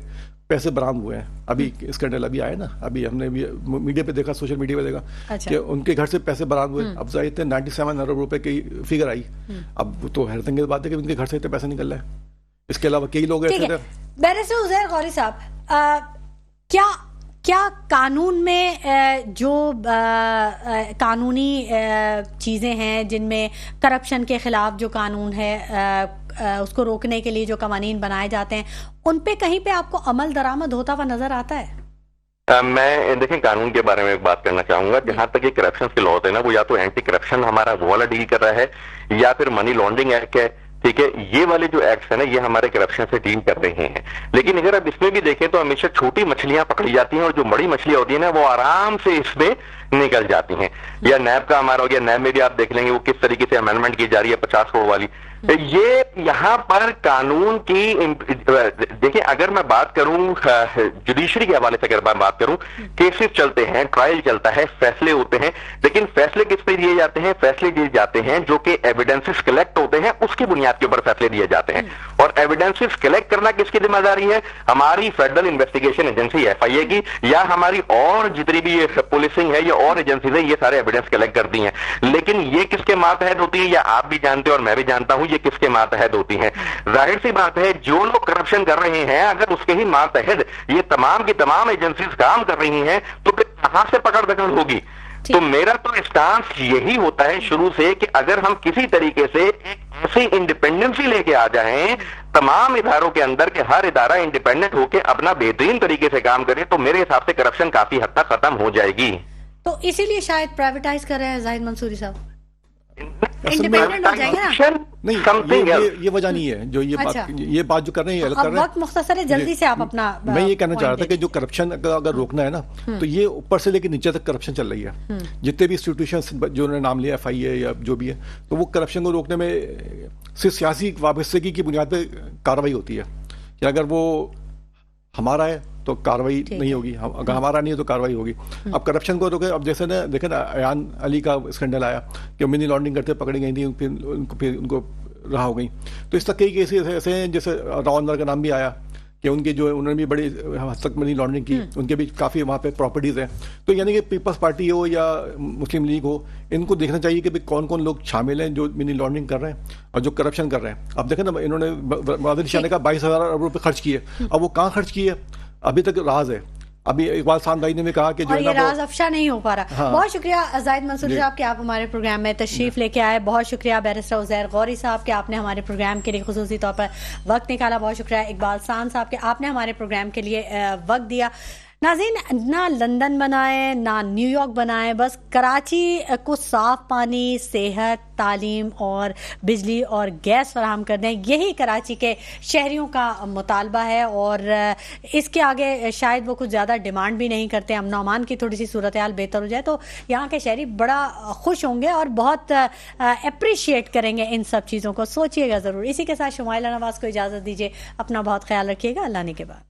पैसे बरामद हुए हैं। अभी स्कैंडल अभी आया ना, अभी हमने भी मीडिया पे देखा, सोशल मीडिया पे देखा कि उनके घर से पैसे बरामद हुए। अब जाहिर थे 97 अरब रुपए की फिगर आई। अब तो हैरत अंगेज बात है कि उनके घर से इतने पैसे निकल रहे हैं। इसके अलावा कई लोग ऐसे थे। बैरिस्टर उजैर गौरी साहब, क्या कानून में जो कानूनी चीज़ें हैं जिनमें करप्शन के खिलाफ जो कानून है उसको रोकने के लिए जो कवानीन बनाए जाते हैं, उन पे कहीं पे आपको अमल दरामद होता हुआ नजर आता है? मैं देखें कानून के बारे में एक बात करना चाहूंगा। जहां तक ये करप्शन के लॉ होते हैं ना, वो या तो एंटी करप्शन हमारा वो वाला डील कर रहा है, या फिर मनी लॉन्ड्रिंग एक्ट है, ठीक है। ये वाले जो एक्ट है ना, ये हमारे करप्शन से डील कर रहे हैं। लेकिन अगर अब इसमें भी देखें तो हमेशा छोटी मछलियां पकड़ी जाती हैं, और जो बड़ी मछलियां होती है ना, वो आराम से इसमें निकल जाती हैं। या नैब का हमारा हो गया, नैब में भी आप देख लेंगे वो किस तरीके से अमेंडमेंट की जा रही है 50 करोड़ वाली। ये यहाँ पर कानून की देखिए, अगर मैं बात करूं जुडिशरी के हवाले से, अगर मैं बात करूं, केसेस चलते हैं, ट्रायल चलता है, फैसले होते हैं, लेकिन फैसले किस पे दिए जाते हैं? फैसले दिए जाते हैं जो कि एविडेंसेस कलेक्ट होते हैं, उसकी बुनियाद के ऊपर फैसले दिए जाते हैं। और एविडेंसेस कलेक्ट करना किसकी जिम्मेदारी है? हमारी फेडरल इन्वेस्टिगेशन एजेंसी FIA की, या हमारी और जितनी भी पुलिसिंग है या और एजेंसीज है, ये सारे एविडेंस कलेक्ट करती हैं। लेकिन ये किसके मातहत होती है? या आप भी जानते हैं और मैं भी जानता हूं ये किसके मातहत होती हैं। जाहिर सी बात है, जो लोग करप्शन कर रहे हैं, अगर उसके ही मातहत ये तमाम की तमाम एजेंसीज काम कर रही हैं, तो फिर कहां से पकड़ दखल होगी? तो मेरा तो स्टांस यही होता है शुरू से कि अगर हम किसी तरीके से एक ऐसी इंडिपेंडेंसी लेके आ जाएं तमाम इदारों के अंदर के हर इदारा इंडिपेंडेंट होकर अपना बेहतरीन तरीके से काम करे, तो मेरे हिसाब से करप्शन काफी हद तक खत्म हो जाएगी। तो इसीलिए शायद प्राइवेटाइज कर रहे हैं जाहिद मंसूरी साहब, इंडिपेंडेंट हो जाएंगे ना? नहीं, ये वजह नहीं है जो ये बात जो कर रहे हैं। अब वक्त मुख्तसर है, जल्दी से आप अपना। मैं ये कहना चाह रहा था कि जो करप्शन अगर रोकना है ना, तो ये ऊपर से लेकर नीचे तक करप्शन चल रही है। जितने भी इंस्टीट्यूशंस जो उन्होंने नाम लिया, FIA या जो भी है, तो वो करप्शन को रोकने में सिर्फ सियासी वाबस्तगी की बुनियाद पर कार्रवाई होती है कि अगर वो हमारा है तो कार्रवाई नहीं होगी, अगर हमारा नहीं है तो कार्रवाई होगी। अब करप्शन को रोके, अब जैसे ना देखे ना, अयान अली का स्कैंडल आया कि मनी लॉन्ड्रिंग करते पकड़ी गई थी, फिर उनको रहा हो गई। तो इस तक कई केसेस ऐसे हैं, जैसे राव अंदर का नाम भी आया कि उनके जो उन्होंने भी बड़ी हद तक मनी लॉन्ड्रिंग की, उनके भी काफ़ी वहाँ पे प्रॉपर्टीज़ हैं। तो यानी कि पीपल्स पार्टी हो या मुस्लिम लीग हो, इनको देखना चाहिए कि भाई कौन कौन लोग शामिल हैं जो मनी लॉन्ड्रिंग कर रहे हैं और जो करप्शन कर रहे हैं। अब देखें ना, इन्होंने बादल शाह ने कहा 22,000 अरब रुपये खर्च किए, अब वो कहाँ खर्च किए अभी तक राज है। अभी इकबाल सान भाई ने भी कहा कि जो ये राज अफशा नहीं हो पा रहा। हाँ। बहुत शुक्रिया जाहिद मंसूरी साहब कि आप हमारे प्रोग्राम में तशरीफ लेके आए। बहुत शुक्रिया बैरिस्टर उजैर गौरी साहब कि आपने हमारे प्रोग्राम के लिए खुसूसी तौर पर वक्त निकाला। बहुत शुक्रिया इकबाल सान साहब कि आपने हमारे प्रोग्राम के लिए वक्त दिया। नाज़रीन, ना लंदन बनाए ना न्यूयॉर्क बनाए, बस कराची को साफ पानी, सेहत, तालीम और बिजली और गैस फराहम कर दें, यही कराची के शहरियों का मुतालबा है। और इसके आगे शायद वो कुछ ज़्यादा डिमांड भी नहीं करते। अमन अमान की थोड़ी सी सूरत हाल बेहतर हो जाए तो यहाँ के शहरी बड़ा खुश होंगे और बहुत अप्रिशिएट करेंगे इन सब चीज़ों को। सोचिएगा ज़रूर। इसी के साथ शुमाइला नवाज़ को इजाज़त दीजिए। अपना बहुत ख्याल रखिएगा। अल्लाह ने के बाद।